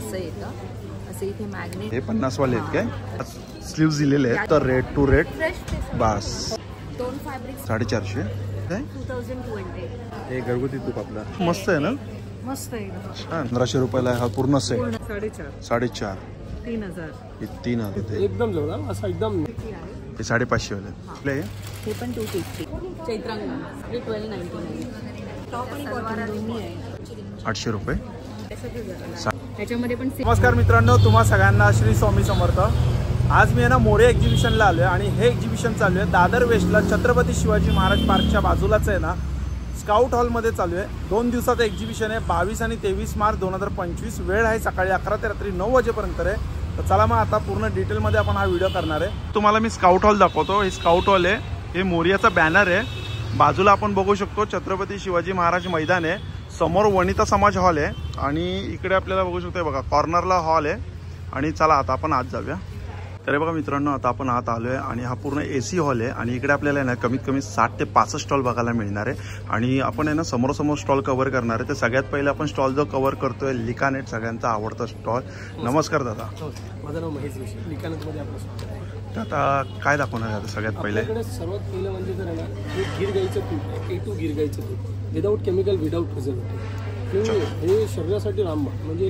असं येतं. असं इथे मॅग्नेट हे 50 वाले आहेत काय? स्लीव्स दिलेले आहेत तर रेट टू रेट बस 2 फॅब्रिक 450 काय 2200. हे घरगुती तूप आपला मस्त आहे ना. मस्त आहे. छान 1500 रुपयाला हा पूर्ण सेट 4.5 3000 हे 3000 एकदम जवळ असं एकदम हे 550 वाले हे पण 250. चैत्रांगण 1299. टॉप आणि बॉटम दोन्ही आहे 800 रुपये. त्याच्यामध्ये पण नमस्कार मित्रांनो, तुम्हा सगळ्यांना श्री स्वामी समर्थ. आज मी आहे ना मोरे एक्झिबिशनला आलो आहे आणि हे एक्झिबिशन चालू आहे दादर वेस्टला छत्रपती शिवाजी महाराज पार्कच्या बाजूलाच आहे ना, स्काउट हॉलमध्ये चालू आहे. 2 दिवसाचं एक्झिबिशन आहे. 22 आणि 23 मार्च 2025. वेळ आहे सकाळी 11 ते रात्री 9 वाजेपर्यंत आहे. तर चला मग आता पूर्ण डिटेलमध्ये आपण हा व्हिडिओ करणार आहे. तुम्हाला मी स्काउट हॉल दाखवतो. हे स्काउट हॉल आहे. हे मोरियाचा बॅनर आहे. बाजूला आपण बघू शकतो छत्रपती शिवाजी महाराज मैदान आहे. समोर वनिता समाज हॉल आहे आणि इकडे आपल्याला बघू शकतो बघा कॉर्नरला हॉल आहे. आणि चला आता आपण आत जाऊया. तर बघा मित्रांनो, आता आपण आत आलोय आणि हा पूर्ण AC हॉल आहे आणि इकडे आपल्याला ना कमीत कमी 60 ते 65 स्टॉल बघायला मिळणार आहे. आणि आपण आहे ना समोर स्टॉल कव्हर करणार आहे. तर सगळ्यात पहिले आपण स्टॉल जो कव्हर करतोय लिकानेट, सगळ्यांचा आवडता स्टॉल. नमस्कार दादा. माझं नाव महेश जोशी. लिकानेटमध्ये आपलं स्वागत आहे. तर आता काय दाखवणार आहे सगळ्यात पहिले? सर्वात पहिलं म्हणजे जर आहे ना, हे गिर गाईचं तूप आहे. A2 गिर गाईचं तूप विदाऊट केमिकल, विदाऊट प्रिझर्वेटिव्ह. हे शरीरासाठी रामबाण म्हणजे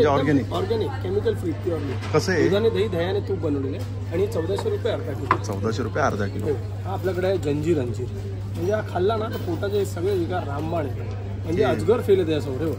ऑर्गॅनिक केमिकल फ्री प्युअरली. कसं आहे? दुधाने दही दह्याने तूप बनवलेलं आहे आणि 1400 रुपये अर्धा किलो. 1400 रुपये अर्धा किलो. हा आपल्याकडे आहे जंजीर अंजीर. म्हणजे हा खाल्ला ना तर पोटाचे सगळे विकार रामबाण आहे. म्हणजे अजगर फेल आहे त्यासमोर.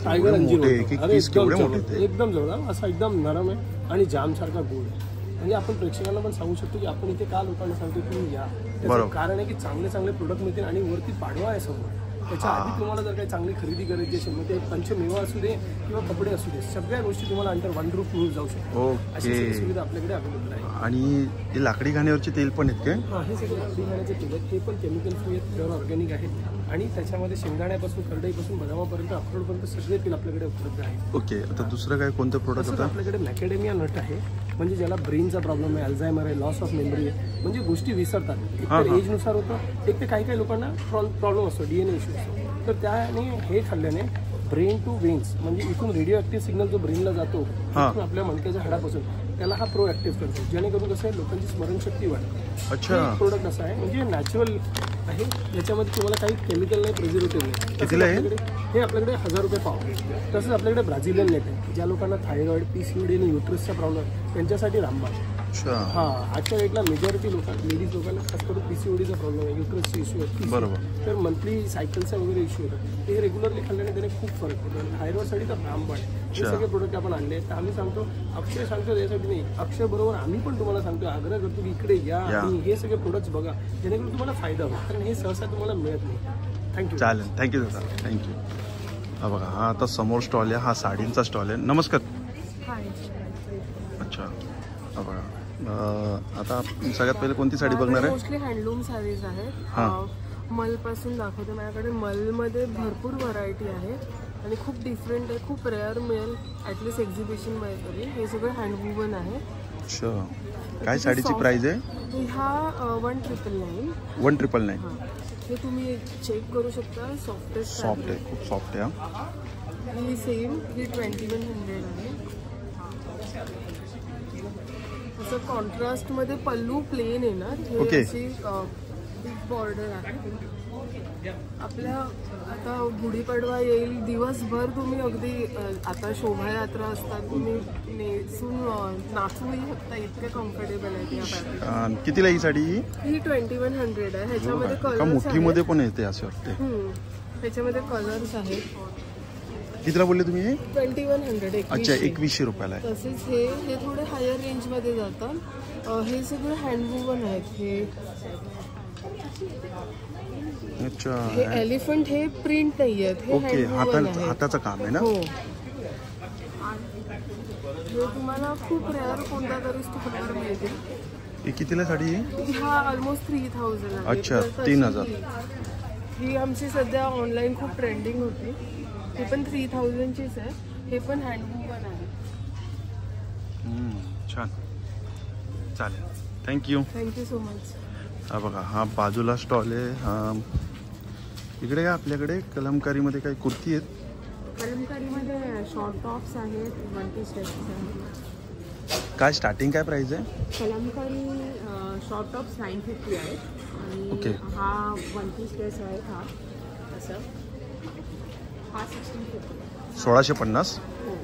टायगर अंजीर एकदम जवळ असा एकदम नरम आहे आणि जाम सारखा गोड आहे. म्हणजे आपण प्रेक्षकांना पण सांगू शकतो की आपण इथे का लोकांना सांगतो तुम्ही या. त्याचं कारण आहे की चांगले प्रोडक्ट मिळतील आणि वरती पाडवा आहे समोर. त्याच्या आधी तुम्हाला जर काही चांगली खरेदी करायची असेल मग ते पंचमेवा असू दे किंवा कपडे असू दे, सगळ्या गोष्टी तुम्हाला अंडर वन रूफ मिळून जाऊ शकतो. अशी सुविधा आपल्याकडे अवेलेबल आहे. आणि हे लाकडी घाण्यावरचे तेल पण आहेत काय? हां, हे सगळे लाकडी घाण्याचे तेल आहेत. हे पण केमिकल फ्री आहेत, प्युअर ऑर्गॅनिक आहेत आणि त्याच्यामध्ये शेंगदाण्यापासून करडईपासून बदामापर्यंत अक्रोडपर्यंत सगळे तेल आपल्याकडे उपलब्ध आहे. ओके. आता दुसरं काय कोणतं प्रोडक्ट होतं? आपल्याकडे मॅकेडेमिया नट आहे. म्हणजे ज्याला ब्रेनचा प्रॉब्लेम आहे, अल्झायमर आहे, लॉस ऑफ मेमरी आहे, म्हणजे गोष्टी विसरतात. एक तर एजनुसार होतं, एक तर काही लोकांना प्रॉब्लेम असतो, DNA इश्यू असतो. तर त्याने हे खाल्ल्याने ब्रेन टू वेन्स म्हणजे इथून रेडिओ ॲक्टिव्ह सिग्नल जो ब्रेनला जातो आपल्या मणक्याच्या हाडापासून त्याला हा प्रो ॲक्टिव्ह करतो. जेणेकरून कसं आहे लोकांची स्मरणशक्ती वाढते. अच्छा. प्रोडक्ट असं आहे म्हणजे नॅचरल आहे. याच्यामध्ये तुम्हाला काही केमिकल नाही, प्रिझर्वेटिव्ह नाही. हे आपल्याकडे 1000 रुपये पाव. तसंच आपल्याकडे ब्राझिलियन नेट आहे. ज्या लोकांना थायरॉइड, PCOD आणि युट्रसचा प्रॉब्लेम त्यांच्यासाठी रामबाण. हा, आजच्या डेटला मेजॉरिटी लेडीज लोकांना खास करून PCODचा प्रॉब्लेम आहे, युट्रसचे इश्यू आहेत. बरोबर. तर मंथली सायकलचा वगैरे इश्यू होतात. ते रेग्युलरली खाल्ल्याने त्याने खूप फरक पडतो. थायरॉइडसाठी तर रामबाण. हे सगळे प्रोडक्ट आपण आणले आहेत. तर आम्ही सांगतो, अक्षय सांगतो यासाठी नाही, अक्षय बरोबर आम्ही पण तुम्हाला सांगतो, आग्रह करतो की इकडे या आणि हे सगळे प्रोडक्ट्स बघा जेणेकरून तुम्हाला फायदा होईल. कारण हे सहसा तुम्हाला मिळत नाही. थँक्यू. चालेल, थँक्यू दादा, थँक्यू. हा बघा, हा आता समोर स्टॉल आहे, हा साडींचा स्टॉल आहे. नमस्कार. अच्छा. हा बघा, आता सगळ्यात पहिले कोणती साडी बघणार आहे? मोस्टली हँडलूम साडीज आहेत. मल पासून दाखवते. माझ्याकडे मलमध्ये भरपूर व्हरायटी आहे आणि खूप डिफरंट आहे. खूप रेअर मिळेल ॲटलिस्ट एक्झिबिशनमध्ये तरी. हे सगळं हँडवूवन आहे. अच्छा. काय साडीची प्राइस आहे? हा 1999. 1999. हे तुम्ही चेक करू शकता. सॉफ्ट आहे, खूप सॉफ्ट आहे. ही सेम, ही 2100 आहे. असं कॉन्ट्रास्ट मध्ये पल्लू प्लेन आहे ना, हे अशी बिग बॉर्डर आहे. आपल्या आता गुढीपाडवा येईल, दिवसभर तुम्ही अगदी आता शोभायात्रा असतात, तुम्ही नेसून नाचूही शकता. इतके कम्फर्टेबल आहे या फॅब्रिक. कितीला ही साडी? ही 2100 आहे. ह्याच्यामध्ये कलर्स मोठीमध्ये पण येते असं वाटते. ह्याच्यामध्ये कलर्स आहेत. कितीला बोलले तुम्ही? 2100. अच्छा, 2100 रुपयाला आहे. तसेच हे थोडे हायर रेंज मध्ये जातात. हे सगळे हँडवूवन आहेत. हे अच्छा, हे एलिफंट, हे प्रिंट नाही आहेत. हे हाताचं काम आहे ना. हो. हे तुम्हाला खूप रेअर कोणत्या तरी स्टॉलवर मिळतील. ही कितीला साडी आहे? हा ऑलमोस्ट 3000 आहे. अच्छा, 3000. ही आमची सध्या ऑनलाईन खूप ट्रेंडिंग होती. हे पण 3000 चीच आहे. हे पण हँडवूवन आहे. छान, चालेल, थँक्यू सो मच. हा बघा, हा बाजूला स्टॉल आहे. हा इकडे का आपल्याकडे कलमकारीमध्ये काही कुर्ती आहेत. कलमकारीमध्ये शॉर्ट टॉप्स आहेत, 1 पीस ड्रेसेस आहेत. काय स्टार्टिंग काय प्राइस आहे? कलमकारी शॉर्ट टॉप्स 950 आहेत ओके. आणि हा 1 पीस ड्रेस आहे. हा असं हा 1650. 1650 हो.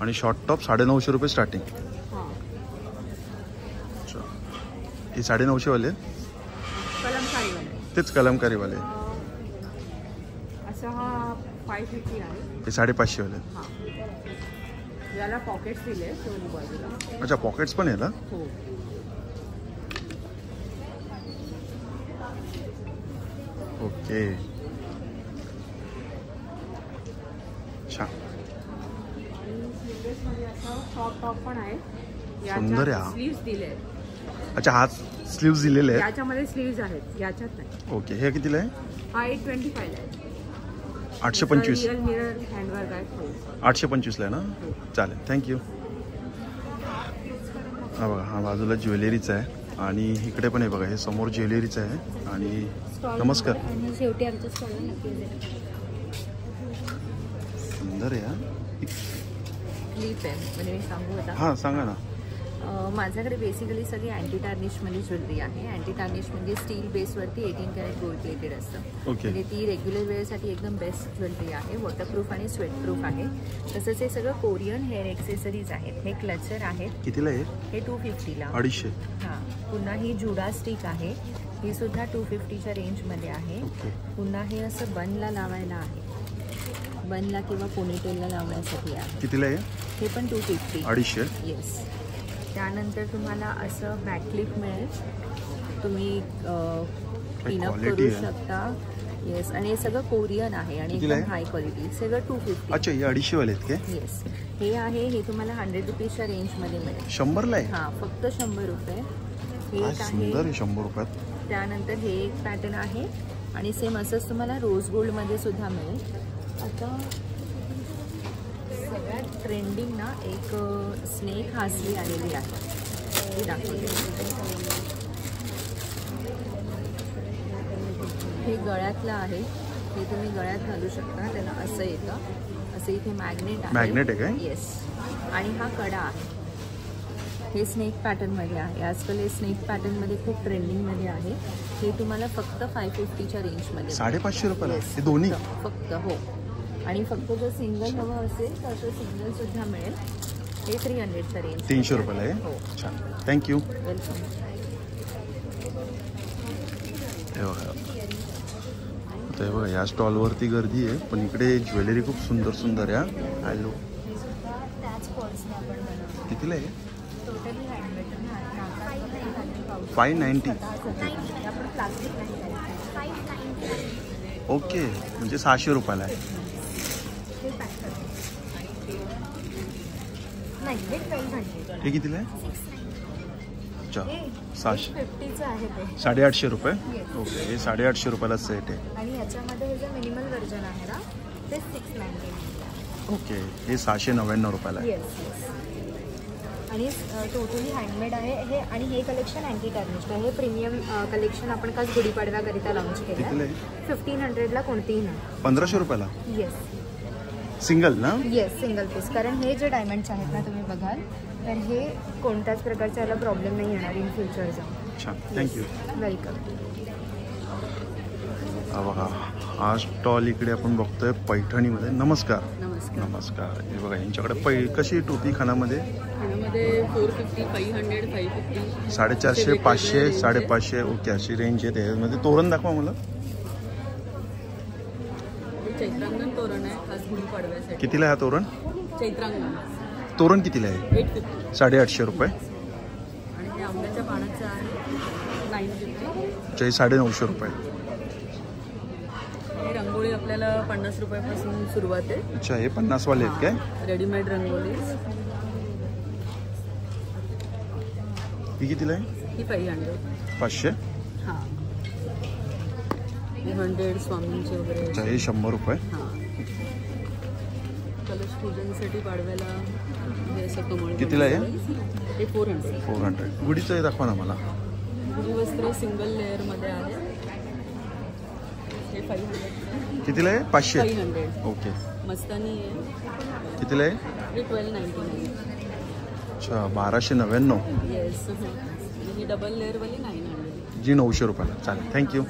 आणि शॉर्ट टॉप 950 रुपये स्टार्टिंग. हां अच्छा, हे 950 वाले कलमकारीवाले. तेच कलमकारीवाले. असं हा 550 आहे. हे 550 वाले. हां, याला पॉकेट्स दिले दोन्ही बाजूला. अच्छा, पॉकेट्स पण आहे ना? हो. ओके, छान. आणि स्लीवलेसमध्ये असं शॉर्ट टॉप पण आहे. सुंदर आहे हा. स्लीव्स दिले. अच्छा, हा स्लीव्स दिलेले आहेत. याच्यामध्ये स्लीव्स आहेत, याच्यात नाही. ओके, हे कितीला आहे? हा 825 आहे. 825. रिअल मिरर हँडवर्क आहे. हो. 825 ला आहे ना? चालेल, थँक्यू. हा बघा, हा बाजूला ज्वेलरीचा आहे आणि इकडे पण आहे बघा, हे समोर ज्वेलरीचं आहे. आणि नमस्कार. आणि शेवटी आमच्या स्टॉलला नक्की भेटा. सुंदर आहे हा. क्लिप आहे म्हणजे मी सांगू आता. हां, सांगा ना. माझ्याकडे बेसिकली सगळी अँटी टार्निशमध्ये ज्वेलरी आहे. अँटी टार्निश म्हणजे स्टील बेसवरती 18 कॅरेट गोल्ड प्लेटेड असतं. ओके. म्हणजे ती रेग्युलर वेअरसाठी एकदम बेस्ट ज्वेलरी आहे. वॉटरप्रूफ आणि स्वेटप्रूफ आहे. तसंच हे सगळं कोरियन हेअर एक्सेसरीज आहेत. हे क्लचर आहेत. कितीला आहे? हे 250ला. 250. हां, पुन्हा ही जुडा स्टिक आहे. ही सुद्धा 250च्या रेंजमध्ये आहे. ओके. पुन्हा हे असं बनला लावायला आहे. बनला किंवा पोनीटेलला लावण्यासाठी आहे. कितीला आहे? हे पण 250. 250. येस. त्यानंतर तुम्हाला असं बॅक क्लिप मिळेल. तुम्ही पिनअप quality करू आहे. शकता. येस, आणि हे सगळं कोरियन आहे आणि कितीला एकदम आहे? High quality. सगळं 250. अच्छा, हे 250 वाले आहेत काय? येस. हे आहे, हे तुम्हाला 100 रुपीजच्या रेंजमध्ये मिळेल. 100ला आहे? हां, फक्त 100 रुपये. हे काय एक सुंदर आहे आहे. 100 रुपयात. त्यानंतर हे एक पॅटर्न आहे आणि सेम असंच तुम्हाला रोज गोल्डमध्ये सुद्धा मिळेल. आता सगळ्यात ट्रेंडिंग ना एक स्नेक हासली आलेली आहे. ती दाखवते. हे गळ्यातलं आहे. हे तुम्ही गळ्यात घालू शकता. त्याला असं येतं. असं इथे मॅग्नेट आहे. मॅग्नेट आहे काय? येस. आणि हा कडा आहे. हे स्नेक पॅटर्नमध्ये आहे. आजकाल हे स्नेक पॅटर्नमध्ये खूप ट्रेंडिंगमध्ये आहे. हे तुम्हाला फक्त 550च्या रेंजमध्ये. 550 रुपयाला Yes. हे दोन्ही? फक्त हो. आणि फक्त जर सिंगल हवं असेल तर असं सिंगल सुद्धा मिळेल. हे 300च्या रेंज. 300 रुपयाला आहे? हो. छान, थँक्यू. वेलकम. हे बघा, आता हे बघा, या स्टॉलवरती गर्दी आहे पण इकडे ज्वेलरी खूप सुंदर सुंदर आहे. हॅलो, त्याच पर्सने आपण बनवतो. कितीला आहे? Totally handmade. 590. आपण प्लास्टिक नाही करायचं. 590. ओके, म्हणजे 600 रुपयाला आहे. हे पॅक करा. नाही, हे 1200. हे कितीला आहे? 690. अच्छा, हे 600. 50चं आहे ते. 850 रुपये. Yes. ओके, हे 850 रुपयाला सेट आहे. आणि याच्यामध्ये हे जे मिनिमल व्हर्जन आहे ना ते 690. ओके, हे 699 रुपयाला आहे. येस. आणि टोटली हँडमेड आहे हे. आणि हे कलेक्शन अँटी टर्निश्ड आहे. हे प्रीमियम कलेक्शन आपण काच गुढीपाडव्याकरिता लॉन्च केलं कितीला आहे. आहे? 1500ला कोणतीही नाही. 1500 रुपयाला येस. सिंगल ना? Yes, single piece. कारण हे जे डायमंड्स आहेत ना तुम्ही बघाल तर हे कोणत्याच प्रकारचा याला प्रॉब्लेम नाही येणार इन फ्युचरचा. छान, थँक्यू. वेलकम. हा बघा, हा स्टॉल इकडे आपण बघतोय पैठणीमध्ये. नमस्कार. नमस्कार. नमस्कार. हे बघा, यांच्याकडे कशी टोपी खानामध्ये? खाण्यामध्ये 450, 500, 550. 450, 500, 550. ओके, अशी रेंज आहे. त्यामध्ये तोरण दाखवा मला. चैत्रांगण तोरण आहे खास गुढीपाडव्यासाठी. कितीला आहे हा तोरण? चैत्रांगण तोरण कितीला आहे? 850. 850 रुपये. आणि हे आंब्याच्या पानाचं आहे 950. जे 950 रुपये. ही रंगोळी आपल्याला 50 रुपयापासून सुरुवात आहे. अच्छा, हे 50 वाले आहेत काय? रेडीमेड रंगोळी. ही कितीला आहे? ही 500. 500. हां, 100 स्वामींचे वगैरे. अच्छा, हे 100 रुपये. हां, कलश पूजनसाठी पाडव्याला हे असं कमळ. कितीला आहे? हे 400. 400. गुढीचं हे दाखवा ना मला. गुढी वस्त्र सिंगल लेअरमध्ये आहे. हे 500. कितीला आहे? 500. 500. ओके. मस्तानी आहे. कितीला आहे? हे 1299. अच्छा, 1299. येस. ही डबल लेअरवाली 900. जी 900 रुपयाला. चालेल, थँक्यू.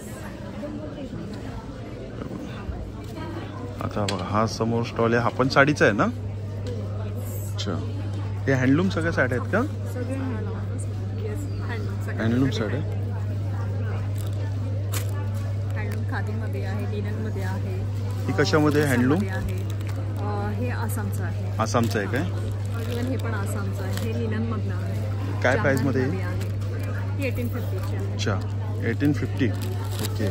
आता बघा हा समोर स्टॉल आहे, हा पण साडीचा आहे ना? अच्छा, हे हँडलूम सगळ्या साड्या आहेत का? हँडलूम साड्या. हँडलूम खादीमध्ये आहे, लिननमध्ये आहे. ही कशामध्ये हँडलूम? हे आसामचं आहे. आसामचं आहे काय? इव्हन हे पण आसामचं आहे. हे लिननमधलं आहे. काय प्राईसमध्ये आहे? ही 1850 आहे. अच्छा, 1850. ओके.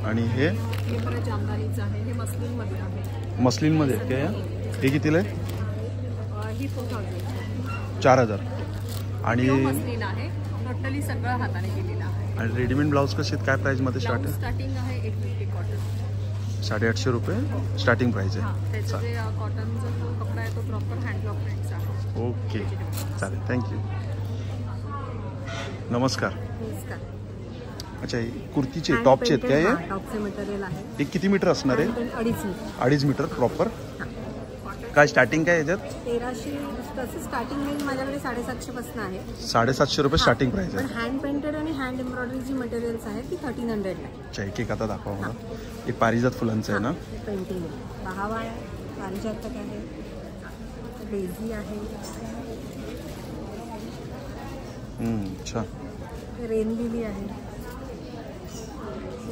आणि हे हे परत जामदानीचं आहे. हे मस्लिनमध्ये आहे. मस्लिनमध्ये आहेत काय? हे कितीला आहे? ही 4000. 4000. आणि मस्लिन आहे. टोटली सगळं हाताने केलेलं आहे. आणि रेडीमेड ब्लाऊज कसे आहेत? काय प्राईसमध्ये स्टार्ट आहे? स्टार्टिंग आहे 850 कॉटन. 850 रुपये स्टार्टिंग प्राईस हां, आहे. त्याचा जे कॉटनचा जो कपडा आहे तो प्रॉपर हँडलॉक प्रिंटचा आहे. ओके, चालेल, थँक्यू. नमस्कार. अच्छा, हे कुर्तीचे टॉपचे आहेत काय? हे टॉपचे मटेरियल आहे. हे किती मीटर असणार आहे? 2.5 मीटर. 2.5 metre proper. काय स्टार्टिंग काय याच्यात? 1300. तसं स्टार्टिंग रेंज माझ्याकडे 750 पासून आहे. 750 रुपये स्टार्टिंग प्राईस पण आहे. हँड पेंटेड आणि हँड एम्ब्रॉयडरी जी मटेरियल्स आहेत ती 1300 आहे. अच्छा, एक एक आता दाखवा मला. हे पारिजात फुलांचं आहे ना? पेंटिंग आहे. बहावा आहे, पारिजातक आहे, डेझी आहे, अच्छा. रेन लिली आहे.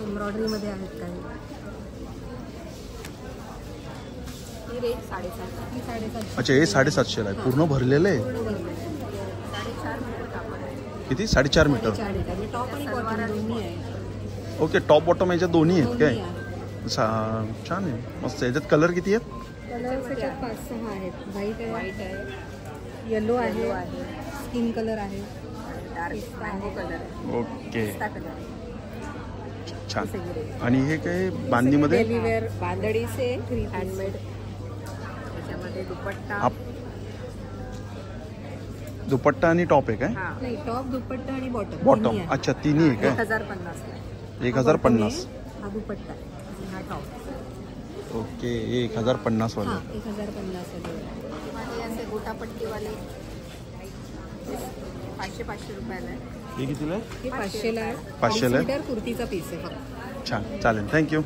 एम्ब्रॉयडरीमध्ये आहेत काही. ही रेट 750. अच्छा, हे 750 आहे. पूर्ण भरलेलं आहे. 4.5 मीटर कापड आहे. किती? 4.5 मीटर. टॉप आणि बॉटम दोन्ही आहे. ओके, टॉप बॉटम याच्यात दोन्ही आहेत काय? आहे. छान आहे, मस्त. याच्यात कलर किती आहेत? कलर त्याच्यात 5-6 आहेत. व्हाईट आहे, येलो आहे, स्किन कलर आहे, डार्क मँगो कलर आहे, ओके, पिस्ता कलर आहे. छान. आणि हे काय बांधणीमध्ये? डेली वेअर बांधणीचे हँडमेड. त्याच्यामध्ये दुपट्टा. दुपट्टा आणि टॉप आहे काय? नाही, टॉप, दुपट्टा आणि बॉटम. बॉटम. अच्छा, तिन्ही आहे काय? 1050. 1050. हा दुपट्टा आहे, हा टॉप. ओके, 1050 वाले. 1050 वाले. असे गोटापट्टीवाले 500 रुपयाला आहे. हे कितीला आहे? हे 500ला आहे. 500ला आहे. मीटर कुर्तीचा पीस आहे फक्त. छान, चालेल, थँक्यू.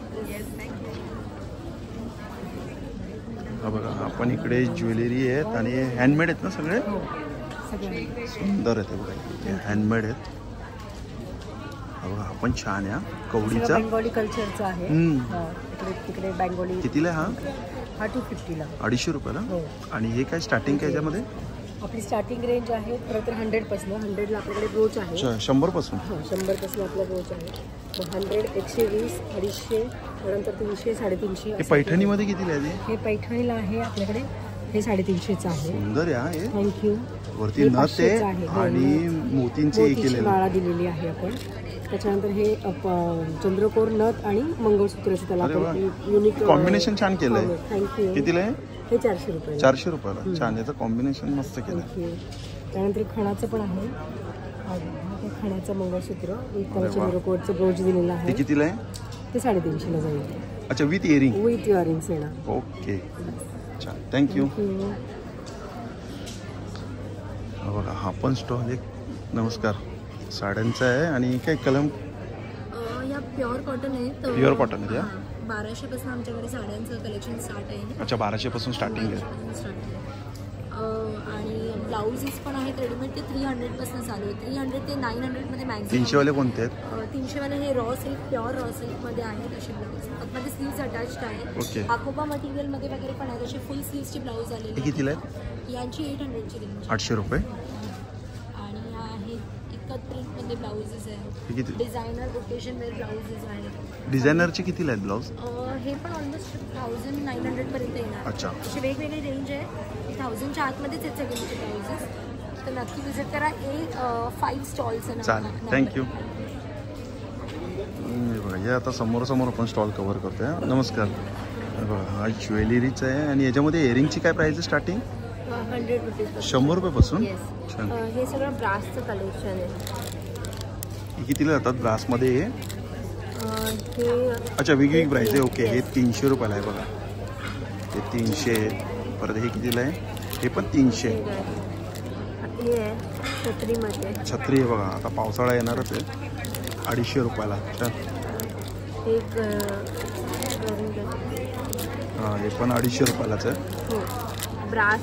हा बघा, आपण इकडे ज्वेलरी आहेत आणि हँडमेड आहेत ना सगळे? सुंदर आहेत बघा, हे हँडमेड आहेत. हा बघा, हा पण छान आहे. कवडीचा बेंगोली कल्चरचा आहे. तिकडे बेंगोली. कितीला हा? 250ला. 250 रुपयाला. आणि हे काय स्टार्टिंग काय याच्यामध्ये? आपली स्टार्टिंग रेंज आहे खरं तर 100पासून. 100ला आपल्याकडे ब्रोच आहे. 100 पासून? हां, 100पासून आपला ब्रोच आहे. 100, 120, 250, त्यानंतर 300, 350. हे पैठणीमध्ये कितीला आहे? हे पैठणीला आहे आपल्याकडे. हे 350चं आहे. सुंदर आहे हे. थँक्यू. वरती नथ आहे आणि मोतींची हे केलेलं माळा दिलेली आहे आपण. त्याच्यानंतर हे चंद्रकोर नथ आणि मंगळसूत्राचं त्याला आपण युनिक कॉम्बिनेशन छान केलंय. थँक्यू. कितीला आहे? हे 400 रुपये. 400 रुपयाला. छान, याचं कॉम्बिनेशन मस्त केलं. त्यानंतर खणाचं पण आहे. हे खणाचं मंगळसूत्र चंद्रकोरचं ब्रोच दिलेलं आहे. ते कितीला आहे? ते 350ला जाईल. अच्छा, विथ इयरिंग? विथ इयरिंग्स येणार. ओके, छान, थँक्यू. बघा, हा पण स्टॉल एक. नमस्कार. साड्यांचा आहे आणि काय कलम? या प्युअर कॉटन आहे. प्युअर कॉटन आहे. 1200 पासून आमच्याकडे साड्यांचं कलेक्शन स्टार्ट आहे. अच्छा, 1200 पासून स्टार्टिंग आहे. आणि ब्लाउजेस पण आहेत रेडीमेड. ते 300 पासून चालू आहे. 300 ते 900 मध्ये मॅक्झिमम. 300 वाले कोणते आहेत? 300 वाले हे raw silk, pure raw silk मध्ये आहेत असे ब्लाऊज. आतमध्ये स्लीव्ज अटॅच्ड आहे. ओके. हाकोबा मटेरियल मध्ये वगैरे पण आहेत. असे फुल स्लीव्सचे ब्लाऊज आलेले. हे कितीला आहे? यांची 800ची रेंज. 800 रुपये. आणि आहे इकत प्रिंट मध्ये ब्लाउजेस आहेत. हे किती? डिझायनर ओकेजन वेअर ब्लाउजेस आहेत. डिझायनरचे कितीला आहेत ब्लाऊज? हे पण ऑलमोस्ट 1900 पर्यंत येणार. अच्छा. अशी वेगवेगळी रेंज आहे. 1000च्या आतमध्येच आहेत सगळ्यांचे ब्लाउजेस. तर नक्की विजिट करा. 5 स्टॉल्स आहे. चालेल, थँक्यू. बघा, हे आता समोर आपण स्टॉल कव्हर करतोय. नमस्कार. बघा, हा ज्वेलरीचा आहे आणि याच्यामध्ये इयरिंगची काय प्राइस आहे स्टार्टिंग? 100 रुपीज. 100 रुपयापासून. छान. हे सगळं ब्रासचं कलेक्शन आहे. हे कितीला जातात ब्रासमध्ये? हे अच्छा वेगवेगळी प्राईस आहे. ओके हे 300 रुपयाला आहे बघा. हे 300. परत हे कितीला आहे? हे पण 300. छत्री आहे बघा. आता पावसाळा येणारच आहे. 250 रुपयाला. हां हे पण 250 रुपयालाच आहे. ब्रास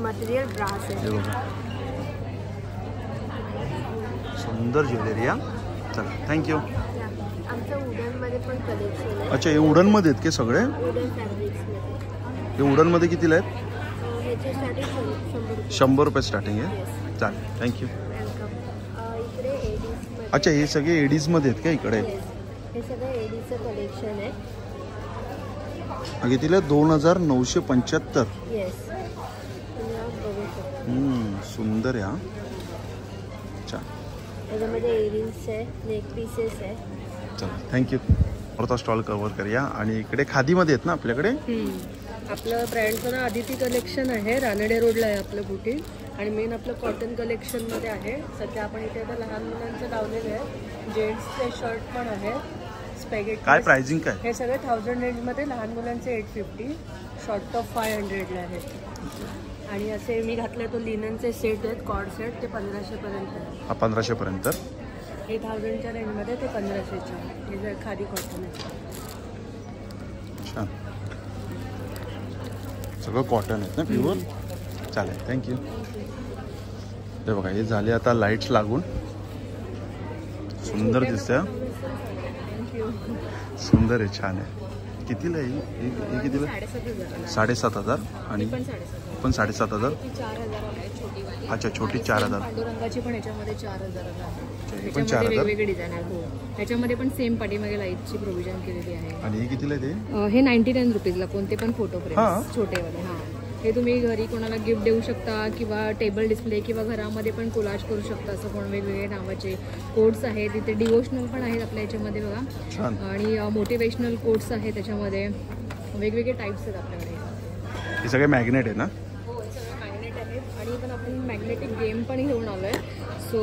मटेरियल ब्रास आहे. हे बघा सुंदर ज्वेलरी. हा चला थँक्यू. आमचं वुडनमध्ये पण कलेक्शन आहे. अच्छा हे वुडनमध्ये आहेत के सगळे? वुडन फॅब्रिक्समध्ये. हे वुडनमध्ये कितीला आहेत? ह्याची स्टार्टिंग 100 रुपये स्टार्टिंग आहे. चालेल थँक्यू. वेलकम. इकडे एडीजमध्ये. अच्छा हे सगळे एडीजमध्ये आहेत का इकडे? हे सगळं एडीचं कलेक्शन आहे. कितीला? 2975. येस तुम्ही बघू शकता. सुंदर आहे. हा त्याच्यामध्ये इयरिंग्स आहे, नेक पीसेस आहे. चला थँक्यू. परत स्टॉल कव्हर करूया. आणि इकडे खादीमध्ये आहेत ना आपल्याकडे? आपलं ब्रँडचं ना आदिती कलेक्शन आहे. रानडे रोडला आहे आपलं बुटीक. आणि मेन आपलं कॉटन कलेक्शनमध्ये आहे. सध्या आपण इथे आता लहान मुलांचं लावलेलं आहे. जेंट्सचे शर्ट पण आहे. स्पॅगेटी. काय प्राइसिंग काय? हे सगळे 1000 रेंजमध्ये. लहान मुलांचे 850. शॉर्ट टॉप 500ला आहेत. आणि असे मी घातले तो लिननचे सेट आहेत. कॉर्ड सेट ते 1500 पर्यंत आहे. हा 1500 पर्यंत. हे 1000च्या रेंजमध्ये ते 1500चे. हे जर खादी कॉटन आहे. छान सगळं कॉटन आहेत ना प्युअर. चालेल थँक्यू. हे बघा हे झाले आता लाईट्स लागून. सुंदर दिसतंय. सुंदर आहे छान आहे. कितीला आहे हे कितीला? 7,500. आणि पण 7,500. अच्छा छोटी 4,000. पांडुरंगाची पण याच्यामध्ये 4,000 आहे. पण 4,000 वेगवेगळे डिझाईन आहे. हो त्याच्यामध्ये पण सेम पाठीमागे लाईटची प्रोव्हिजन केलेली आहे. आणि हे कितीला ते? हे 99 रुपीजला. कोणते पण फोटो फ्रेम छोटेवाले. हां हे तुम्ही घरी कोणाला गिफ्ट देऊ शकता किंवा टेबल डिस्प्ले किंवा घरामध्ये पण कोलाज करू शकता. असं कोण वेगवेगळे नावाचे कोट्स आहेत. तिथे डिवोशनल पण आहेत आपल्या याच्यामध्ये बघा. आणि मोटिवेशनल कोट्स आहेत त्याच्यामध्ये. वेगवेगळे टाईप्स आहेत आपल्याकडे. हे सगळे मॅग्नेट आहे ना? हो हे सगळे मॅग्नेट आहेत. आणि पण आपण मॅग्नेटिक गेम पण घेऊन आलो आहे. सो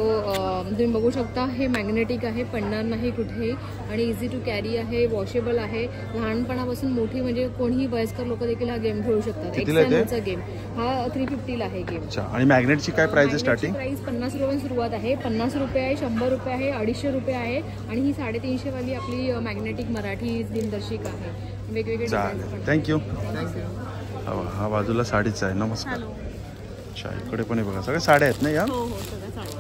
तुम्ही बघू शकता हे मॅग्नेटिक आहे. पडणार नाही कुठेही. आणि इझी टू कॅरी आहे. वॉशेबल आहे. लहानपणापासून मोठी म्हणजे कोणीही वयस्कर लोक देखील हा गेम खेळू शकतात. एक्सॅनचा गेम हा 350ला आहे गेम. आणि मॅग्नेटची काय प्राइस आहे? स्टार्टिंग प्राइस 50 रुपयापासून सुरुवात आहे. 50 रुपये आहे, 100 रुपये आहे, 250 रुपये आहे. आणि ही 350 वाली आपली मॅग्नेटिक मराठी दिनदर्शिका आहे. वेगवेगळे चालेल थँक्यू. हा बाजूला साडीचा आहे. नमस्कार. अच्छा इकडे पण आहे बघा. सगळ्या साड्या आहेत ना या? हो हो सगळ्या साड्या.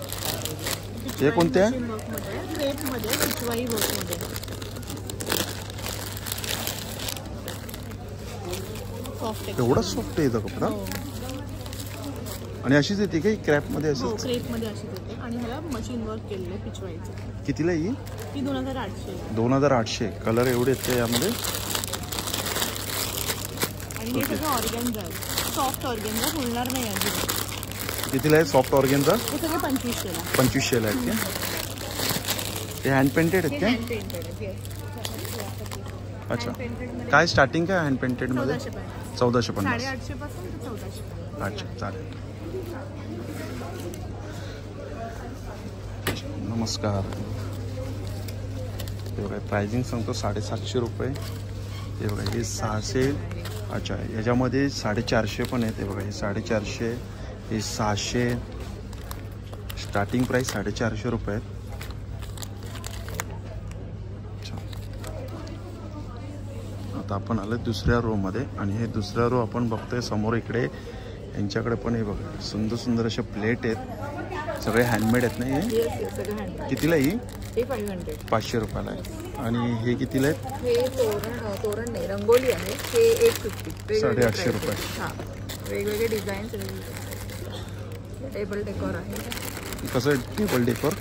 हे कोणत्या? क्रेपमध्ये पिशवाई वर्कमध्ये. एवढा सॉफ्ट आहे कपडा. आणि अशीच येते काही क्रॅपमध्ये? असं क्रेपमध्ये अशीच येते. आणि ह्याला मशीन वर्क केलेलं आहे पिशवाईचं. कितीला ही? ती 2800. 2800. कलर एवढे आहेत यामध्ये. आणि हे सगळं ऑर्गॅन्झा आहे. सॉफ्ट ऑर्गॅन्झा फुलणार नाही अजिबात. कितीला आहे सॉफ्ट ऑर्गॅन्झा? हे सगळे 2500ला. 2500ला आहेत का? ते हँड पेंटेड आहेत का? अच्छा काय स्टार्टिंग काय हँड पेंटेड मध्ये? 1450. 850 पासून ते 1400. अच्छा चालेल. नमस्कार. हे बघा प्राइसिंग सांगतो 750 रुपये. हे बघा हे 600. अच्छा याच्यामध्ये 450 पण आहेत. हे बघा हे 450. हे 600. स्टार्टिंग प्राइस 450 रुपये आहेत. आता आपण आलो दुसऱ्या रो मध्ये. आणि हे दुसऱ्या रो आपण बघतोय समोर इकडे. यांच्याकडे पण हे बघा सुंदर सुंदर असे प्लेट आहेत. सगळे हँडमेड आहेत ना हे? कितीला ही? 500 रुपयाला आहे. आणि हे कितीला आहेत? हे तोरण नाही रंगोली आहे. हे 850. 850 रुपये. हां वेगवेगळे डिझाईन्स. टेबल डेकोर आहे. कसं टेबल डेकोर?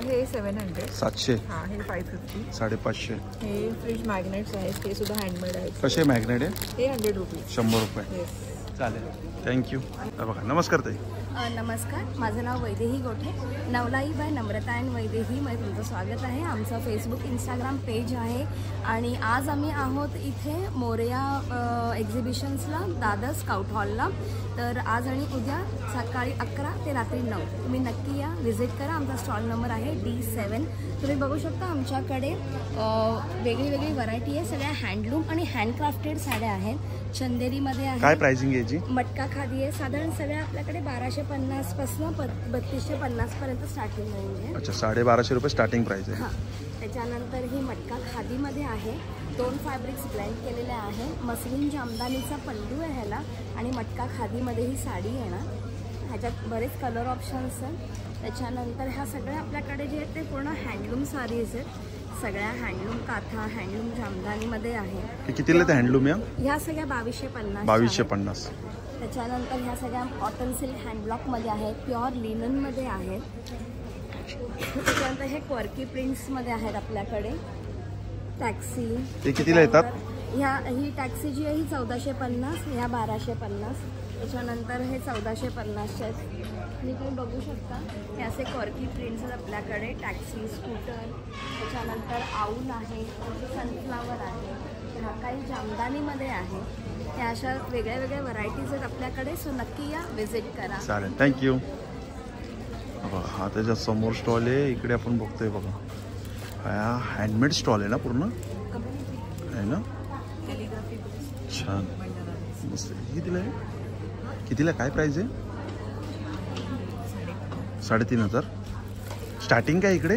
हे 700. 700. हां हे 550. 550. हे फ्रीज मॅग्नेट्स आहेत. ते सुद्धा हँडमेड आहेत. कसे मॅग्नेट आहे? हे 100 रुपीज. 100 रुपये. येस चालेल, थँक्यू. बघा, नमस्कार ताई. नमस्कार, माझं नाव वैदेही गोठे, नवलाई बाय नम्रता अँड वैदेही मध्ये तुमचं स्वागत आहे. आमचं फेसबुक इंस्टाग्राम पेज आहे आणि आज आम्ही आहोत इथे मोरया एक्झिबिशन्सला, दादर स्काउट हॉलला. तर आज आणि उद्या सकाळी 11 ते रात्री 9 तुम्ही नक्की या, व्हिजिट करा. आमचा स्टॉल नंबर आहे D7. तुम्ही बघू शकता आमच्याकडे वेगळी वेगळी व्हरायटी आहे. सगळ्या हँडलूम आणि हँडक्राफ्टेड साड्या आहेत. चंदेरीमध्ये आहे. काय प्राइसिंग आहे याची? मटका खादी आहे. साधारण सगळ्या आपल्याकडे 1250 पासून 3250 पर्यंत स्टार्टिंग आहे. अच्छा, 1250 रुपये स्टार्टिंग प्राइस आहे. हां, त्याच्यानंतर ही मटका खादीमध्ये आहे. 2 फॅब्रिक्स ब्लेंड केलेले आहे. मसलिन जामदानीचा पल्लू आहे ह्याला आणि मटका खादीमध्ये ही साडी येणार. ह्याच्यात बरेच कलर ऑप्शन्स आहेत. त्याच्यानंतर ह्या सगळ्या आपल्याकडे जे आहेत ते पूर्ण हँडलूम साडीज आहेत. सगळ्या हँडलूम काथा, हँडलूम जामदानीमध्ये आहे. कितीला ते हँडलूम या? ह्या सगळ्या 2250. 2250. त्याच्यानंतर ह्या सगळ्या कॉटन सिल्क हँडब्लॉकमध्ये आहेत. प्युअर लिननमध्ये आहेत. त्याच्यानंतर हे क्वर्की प्रिंट्समध्ये आहेत आपल्याकडे. टॅक्सी ते कितीला येतात? ही टॅक्सी जी आहे ही 1450, ह्या 1250. त्याच्यानंतर हे 1450चे आहेत. तुम्ही बघू शकता हे असे क्वर्की प्रिंट्स आहेत आपल्याकडे. टॅक्सी, स्कूटर, त्याच्यानंतर आऊल आहे, सनफ्लावर आहे, हा काही जामदानीमध्ये आहे. ह्या अशा वेगळ्या वेगळ्या व्हरायटीज आहेत आपल्याकडे. सो नक्की या, व्हिजिट करा. चालेल, थँक्यू. हा त्याच्या समोर स्टॉल आहे. इकडे आपण बघतोय बघा, हा हँडमेड स्टॉल आहे ना पूर्ण, आहे ना? छान, मस्त. कितीला आहे? कितीला, काय प्राइस आहे? 3500. स्टार्टिंग काय इकडे?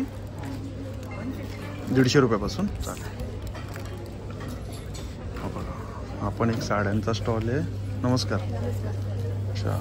150 रुपयापासून. चालेल. हा बघा, आपण एक साड्यांचा स्टॉल आहे. नमस्कार. अच्छा,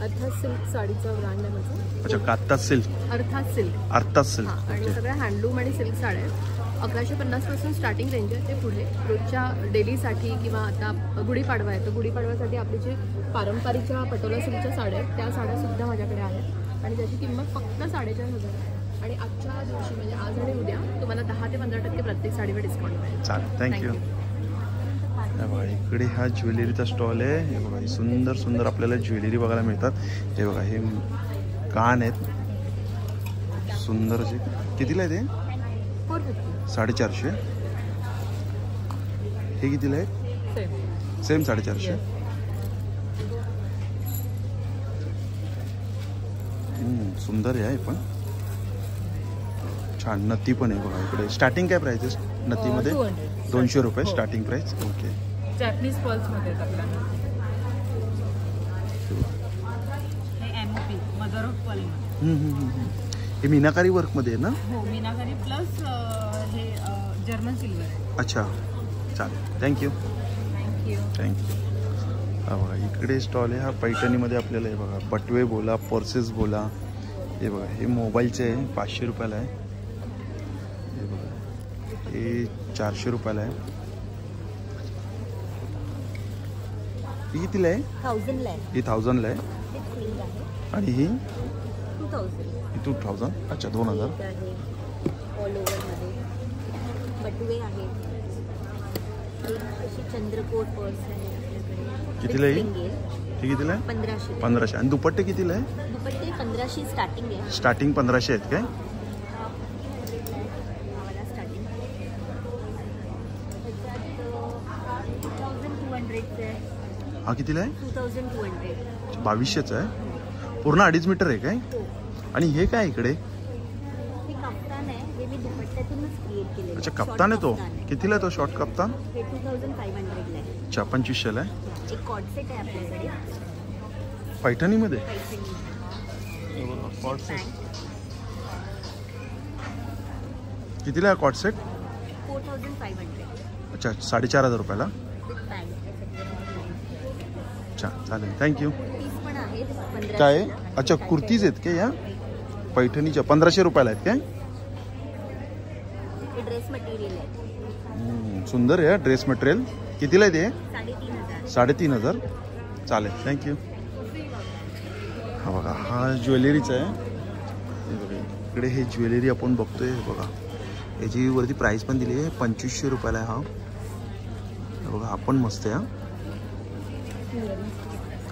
अर्थात सिल्क साडीचा ब्रँड आहे माझा. अच्छा, कात्ता सिल्क. अर्थात सिल्क. अर्थात सिल्क. आणि सगळ्या हँडलूम आणि सिल्क साड्या आहेत. 1150 पासून स्टार्टिंग रेंज आहे. ते पुढे रोजच्या डेलीसाठी किंवा आता गुढीपाडवा आहे तर गुढीपाडव्यासाठी आपली जे पारंपरिकच्या पटोला सिल्कच्या साड्या आहेत त्या साड्यासुद्धा माझ्याकडे आहेत आणि त्याची किंमत फक्त 4500 आहे. आणि आजच्या दिवशी म्हणजे आज आणि उद्या तुम्हाला 10 ते 15% प्रत्येक साडीवर डिस्काउंट मिळेल. चालेल, थँक्यू. बघा, इकडे हा ज्वेलरीचा स्टॉल आहे. हे बघा, ही सुंदर सुंदर आपल्याला ज्वेलरी बघायला मिळतात. हे बघा, हे कान आहेत सुंदर असे. कितीला आहे ते? 450. हे कितीला आहे? सेम 450. सुंदर आहे पण छान. नत्ती पण आहे बघा इकडे. स्टार्टिंग काय प्राइस आहे नत्तीमध्ये? 200 रुपये स्टार्टिंग प्राइस. ओके. जॅपनीज पर्ल्समध्ये हे मीनाकारी वर्कमध्ये आहे ना? हो, मीनाकारी प्लस हे जर्मन सिल्वर आहे. अच्छा, चालेल, थँक्यू. थँक्यू. हा बघा, इकडे स्टॉल आहे हा पैठणीमध्ये आपल्याला. हे बघा, बटवे बोला, पर्सेस बोला. हे बघा, हे मोबाईलचे आहे, 500 रुपयाला आहे. हे बघा, हे 400 रुपयाला आहे. ही कितीला आहे? 1000ला आहे. ही 1000ला आहे. आणि ही 2000. अच्छा, 2000. ऑल ओव्हरमध्ये बटवे आहेत. चंद्रकोट पर्स आहे आपल्याकडे. कितीला आहे ही? कितीला आहे? 1500. 1500. आणि दुपट्टे कितीला आहे? दुपट्टे 1500 स्टार्टिंग आहे. स्टार्टिंग 1500 आहेत काय? स्टार्टिंग 2200 आहे. हा कितीला आहे? 2200. 2200चा आहे. पूर्ण 2.5 मीटर आहे काय? आणि हे काय इकडे? हे कप्तान आहे. हे मी दुपट्ट्यातूनच क्रिएट केलेलं आहे. अच्छा, कप्तान आहे तो. कितीला आहे तो शॉर्ट कप्तान? हे 2500 आहे. अच्छा, 2500ला आहे. एक कॉट सेट आहे आपल्याकडे पैठणीमध्ये. कॉट सेट कितीला आहे कॉट सेट? 4500. अच्छा, 4500 रुपयाला. अच्छा, चालेल, थँक्यू. कुर्तीज पण आहेत 1500. काय? अच्छा, कुर्तीज आहेत का या पैठणीच्या? 1500 रुपयाला आहेत काय? हे ड्रेस मटेरियल आहे. सुंदर आहे ड्रेस मटेरियल. कितीला आहे ते? 3500. 3500. चालेल, थँक्यू. हा बघा, हा ज्वेलरीचा आहे. हे बघा, इकडे हे ज्वेलरी आपण बघतोय. बघा, याची वरती प्राइस पण दिली आहे. 2500 रुपयाला आहे हा. बघा, हा पण मस्त आहे. हा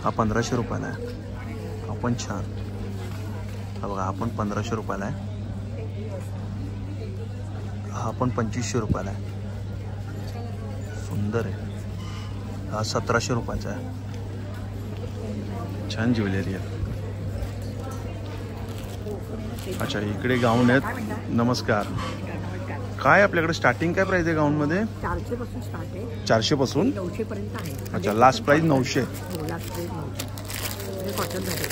हा 1500 रुपयाला आहे. हा पण छान. हा बघा, हा पण 1500 रुपयाला आहे. हा पण 2500 रुपयाला आहे. सुंदर आहे. हा 1700 रुपयाचा आहे. छान ज्वेलरी आहे. अच्छा, इकडे गाऊन आहेत. नमस्कार. काय आपल्याकडे स्टार्टिंग काय प्राइस आहे गाऊनमध्ये? 400 पासून स्टार्ट आहे. 400 पासून 900 पर्यंत आहे. अच्छा, लास्ट प्राइस 900. हो, लास्ट प्राइस 900. कॉटन झाले.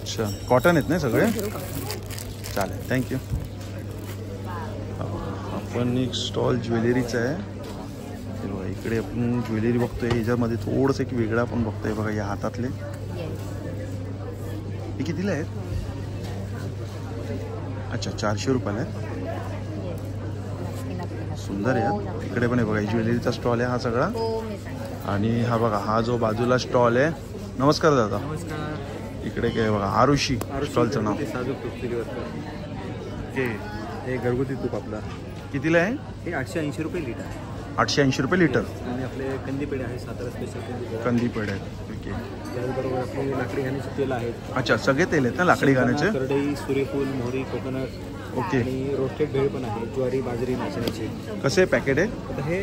अच्छा, कॉटन आहेत ना सगळे? चालेल, थँक्यू. आपण एक स्टॉल ज्वेलरीचा आहे. हे बघा, इकडे आपण ज्वेलरी बघतोय. याच्यामध्ये थोडंसं एक वेगळं आपण बघतोय. बघा, या हातातले हे कितीला आहेत? अच्छा, 400 रुपयाला आहेत. सुंदर आहे. इकडे पण आहे बघा, ज्वेलरीचा स्टॉल आहे हा सगळा. आणि हा बघा, हा जो बाजूला स्टॉल आहे. नमस्कार दादा. नमस्कार. इकडे काय बघा, आरुषी स्टॉलचं नाव. साजूक तूप हे घरगुती तूप आपला कितीला आहे? हे 880 रुपये लिटर. 880 रुपये लिटर. आणि आपले कंदीपेढे आहे, सातारा स्पेशल कंदीपेढे आहेत. ओके. त्याचबरोबर आपले लाकडी घाण्याचे तेल आहेत. अच्छा, सगळे तेल आहेत ना लाकडी घाण्याचे? करडई, सूर्यफूल, मोहरी, कोकोनट. ओके. आणि रोस्टेड भेळ पण आहे, ज्वारी, बाजरी, नाचण्याची. कसे पॅकेट आहे? आता हे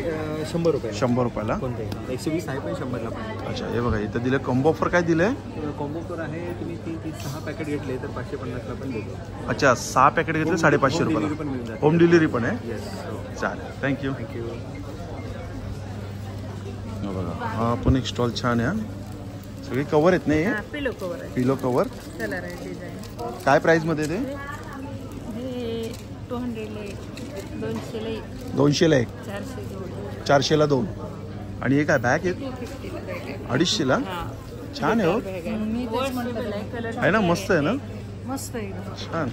100 रुपये. 100 रुपयाला. कोणते? 120 आहे, पण 100ला पण. अच्छा, हे बघा, इथं दिलं कॉम्बो ऑफर. काय दिलंय? कॉम्बो ऑफर आहे. तुम्ही 6 पॅकेट घेतले तर 550ला पण देतो. अच्छा, 6 पॅकेट घेतले 550 रुपयाला. होम डिलिव्हरी पण आहे? येस. चालेल, थँक्यू. थँक्यू. बघा, हा पण एक स्टॉल छान आहे. सगळे कवर आहेत ना हे? पिलो कवर आहे. पिलो कवर. कलर आहे, डिझाईन. काय प्राइस मध्ये ते? हे 200 ला 200 ला 200 ला 1, 400 ला 2. 400 ला 2. आणि हे काय बॅग आहेत? 250 ला. छान आहे हो. मी तेच म्हणते, कलर आहे ना, मस्त आहे ना. मस्त आहे. छान.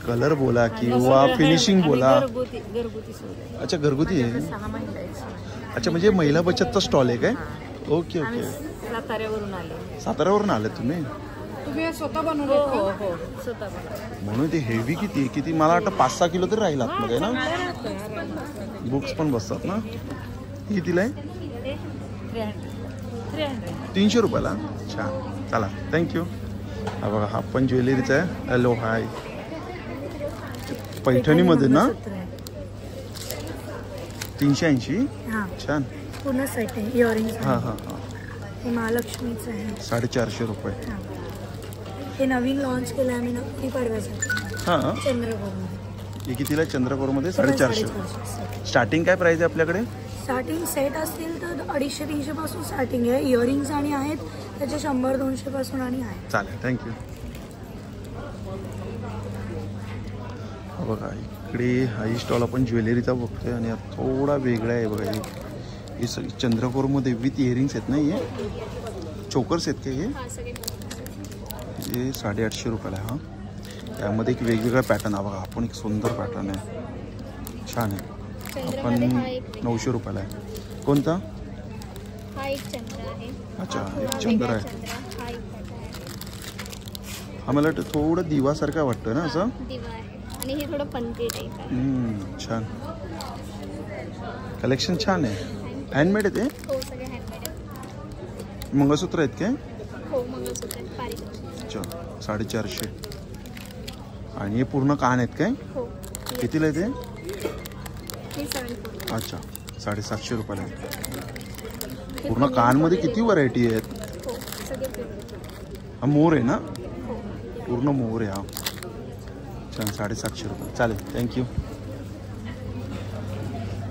कलर बोला किंवा फिनिशिंग बोला. घरगुती सोय. अच्छा, घरगुती आहे. 6 महिला आहेत. अच्छा, म्हणजे महिला बचतचा स्टॉल आहे काय? Okay okay. साताऱ्यावरून आले. साताऱ्यावरून आले तुम्ही? तुम्ही स्वतः बनवले? हो हो, स्वतः बनवले. म्हणून ते हेवी किती किती मला वाटतं 5-6 किलो तरी राहील आतमध्ये ना. बुक्स पण बसतात ना. कितीला आहे? 300 रुपयाला. छान, चला, थँक्यू. हा बघा, हा पण ज्वेलरीचा आहे. हॅलो, हाय. पैठणीमध्ये ना. 380. छान. पूर्ण सेट आहे. इयरिंग्स. हां हां हां. हे महालक्ष्मीचं आहे. 450 रुपये. हे नवीन लॉन्च केलं आहे आम्ही नक्की परवासाठी. हां. चंद्रकोरमध्ये. हे कितीला आहे? चंद्रकोरमध्ये 450. स्टार्टिंग काय प्राइस आहे आपल्याकडे? स्टार्टिंग सेट असतील तर 250-300 पासून स्टार्टिंग आहे. इयरिंग्स आणि आहेत त्याचे 100-200 पासून आणि आहेत. चालेल, थँक्यू. बघा, इकडे हाई स्टॉल आपण ज्वेलरीचा बघतोय आणि थोडा वेगळा आहे. बघा, हे सगळी चंद्रकोरमध्ये विथ इयरिंग्स आहेत ना. हे चोकर्स आहेत का? हे 850 रुपयाला. हा, त्यामध्ये एक वेगवेगळा पॅटर्न आहे. बघा, आपण एक सुंदर पॅटर्न आहे. छान आहे. आपण 900 रुपयाला आहे. कोणता? हा एक चंद्र आहे. अच्छा, एक चंद्र आहे. हा मला वाटतं थोडं दिवासारखं वाटतं ना असं. दिवा आहे आणि हे थोडं पंती टाईप आहे. छान कलेक्शन. छान आहे. हँडमेड आहे ते? हो, सगळे हँडमेड आहे. मंगळसूत्र आहेत काय? हो, मंगळसूत्र आहेत. पारिजात. अच्छा, 450. आणि हे पूर्ण कान आहेत काय? हो. कितीला आहे ते? हे 740. अच्छा, 750 रुपयाला आहे. पूर्ण कानमध्ये किती व्हरायटी आहेत? हो, सगळे प्लेन. हा मोर आहे ना? हो. पूर्ण मोर आहे हा. छान, 750 रुपये. चालेल, थँक्यू.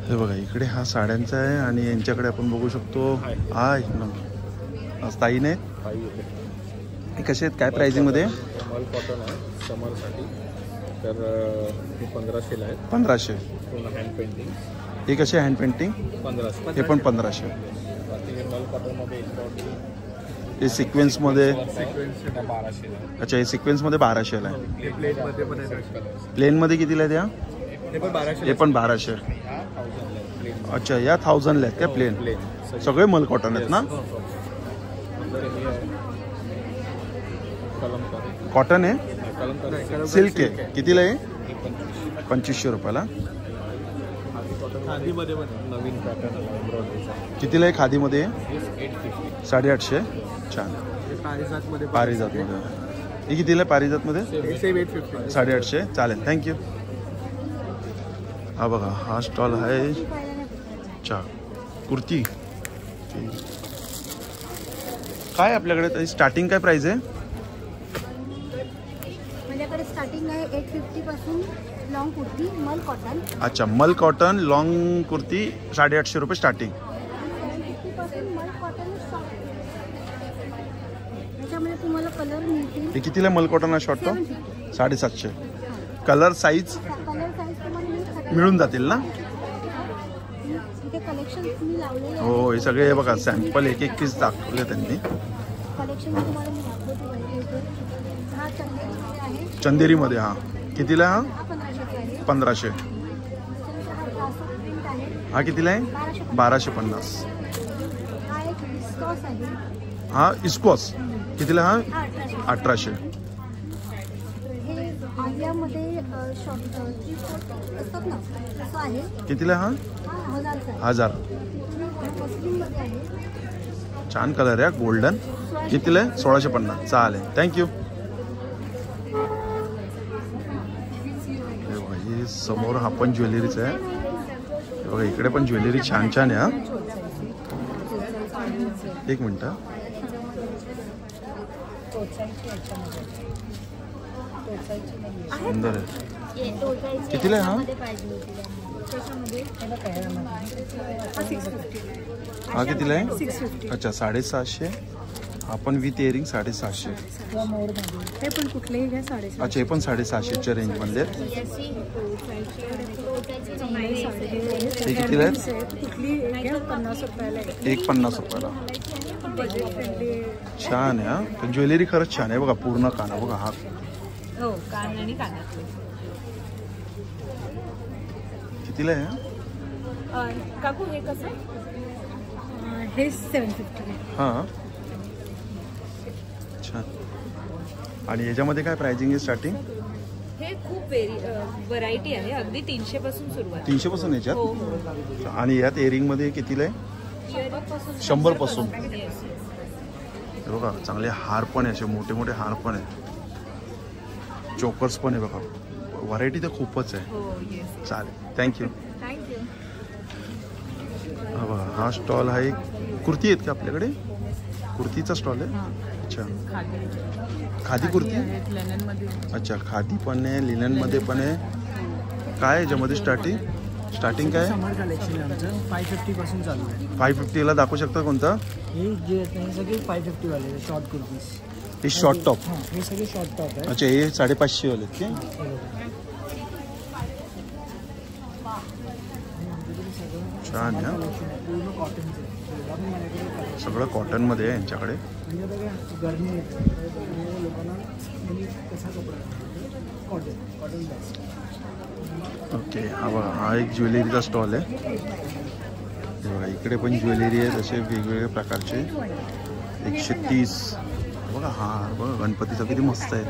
हे बघा, इकडे हा साड्यांचा आहे आणि यांच्याकडे आपण बघू शकतो. हाय, ताई नाही. हे कसे आहेत? काय प्राइसिंगमध्ये? मल कॉटन आहे समरसाठी, तर हे 1500ला आहे. 1500. पूर्ण हँड पेंटिंग. हे कसे हँड पेंटिंग? 1500. हे पण 1500. बाकी हे मल कॉटनमध्ये हे सिक्वेन्समध्ये 1200 आहे. अच्छा, हे सिक्वेन्समध्ये 1200ला आहे. प्लेनमध्ये पण आहे. प्लेनमध्ये कितीला आहे त्या? हे पण 1200. हे पण 1200. अच्छा, या 1000ला आहेत का प्लेन? सगळे मल कॉटन आहेत ना? कॉटन आहे? सिल्क आहे. कितीला आहे? 2500 रुपयाला. खादीमध्ये पण नवीन पॅटर्न एम्ब्रॉयडरीचा. कितीला आहे खादीमध्ये? 850. 850. छान. पारिजातमध्ये पारिजातमध्ये हे कितीला आहे पारिजातमध्ये? 850. 850. चालेल, थँक्यू. हा बघा, हा स्टॉल आहे. अच्छा, कुर्ती काय आपल्याकडे तरी स्टार्टिंग काय प्राइस आहे? माझ्याकडे स्टार्टिंग आहे 850 पासून लॉंग कुर्ती मल कॉटन. अच्छा, मल कॉटन लॉंग कुर्ती 850 रुपये स्टार्टिंग. 750 पासून मल कॉटन त्याच्यामध्ये तुम्हाला कलर मिळतील. हे कितीला मल कॉटन हा short top? 750. Colour size colour size तुम्हाला मिळून जातील ना? इथे कलेक्शन तुम्ही लावलेले हो, हे सगळे बघा सॅम्पल एक पीस दाखवले त्यांनी. कलेक्शन तुम्हाला मी दाखवते. हा चंदेरीमध्ये आहे. चंदेरीमध्ये. हा कितीला? हा 1500 आहे. 1500. हा क्लासिक प्रिंट आहे. हा कितीला आहे? 1250. हा एक विस्कॉस आहे. हा इस्कॉस कितीला? हा हा 1800. हे आलियामध्ये शॉर्ट असतात ना, तसं आहे. कितीला? हा 1000. कॉस्ट्यूममध्ये आहे. छान कलर आहे गोल्डन. कितीला आहे? 1650. चालेल, थँक्यू. हे समोर हा पण ज्वेलरीच आहे. बघा इकडे पण ज्वेलरी छान छान आहे. हा एक मिनिट. सुंदर आहे. कितीला आहे? हा कितीला आहे? अच्छा 750. हा पण विथ इयरिंग 750. हे पण कुठलेही घ्या 750. अच्छा, हे पण 750च्या रेंज मधले. हे कितीला आहेत? कुठली घ्या 50 रुपयाला. एक 50 रुपयाला. Budget friendly. छान आहे. हा ज्वेलरी खरंच छान आहे. बघा पूर्ण काना बघा. हा हो, कान आणि कानातले. कितीला आहे? काकू हे कसं? हे 750. हा छान. आणि याच्यामध्ये काय प्राइसिंग आहे स्टार्टिंग? हे खूप व्हरायटी आहे. अगदी 300 पासून सुरुवात. 300 पासून हो याच्यात? हो. आणि यात इयरिंग मध्ये कितीला आहे? 100 पासून. बघा चांगले हार पण आहे, असे मोठे मोठे हार पण आहे. चोकर्स पण आहे बघा. व्हरायटी तर खूपच आहे. हो, येस. चालेल, थँक्यू. थँक्यू. हा बघा, हा स्टॉल आहे. कुर्ती आहेत का आपल्याकडे? कुर्तीचा स्टॉल आहे. अच्छा, खादी कुर्ती. अच्छा, खादी पण आहे, लिनन मध्ये पण आहे. काय याच्यामध्ये स्टार्टिंग काय? समर कलेक्शन आमचं 550 पासून चालू आहे. 550 ला दाखवू शकता कोणता? हे जे हे सगळे 550 वाले शॉर्ट कुर्तीज. हे शॉर्ट टॉप. हे सगळे शॉर्ट टॉप आहे. अच्छा, हे 550 वाले आहेत का? छान आहे. पूर्ण कॉटनचे. सगळं कॉटन मध्ये आहे यांच्याकडे. म्हणजे बघा गरमी येते लोकांना म्हणजे कसा कपडा कॉटन बेस्ट. ओके, हा बघा, हा एक ज्वेलरीचा स्टॉल आहे. हे बघा इकडे पण ज्वेलरी आहे असे वेगवेगळ्या प्रकारचे. 130. बघा हा बघा गणपतीचा किती मस्त आहे.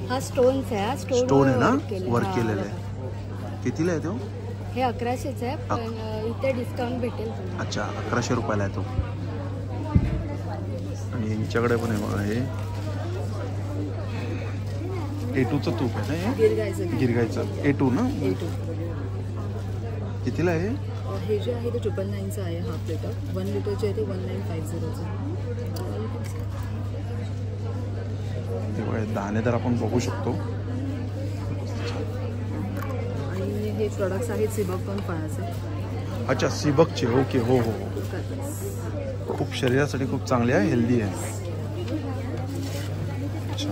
हा स्टोन्स आहे. स्टोन आहे ना, वर्क केलेलं आहे. कितीला आहे तो? हे 1100च आहे, पण इथे डिस्काउंट भेटेल. अच्छा, 1100 रुपयाला आहे तो. आणि यांच्याकडे पण आहे बघा, हे A2चं तूप आहे ना, हे गिरगायचं A2 ना. कितीला आहे हे? जे आहे ते 999चं आहे. हाफ लिटर 1 लिटरचे आहे ते 1950चं. ते बघा दाणेदार आपण बघू शकतो. आणि हे प्रोडक्ट्स आहेत सिबकन फळाचे. अच्छा, सिबकचे. ओके, हो हो. खूप शरीरासाठी खूप चांगले आहे, हेल्दी आहे. अच्छा,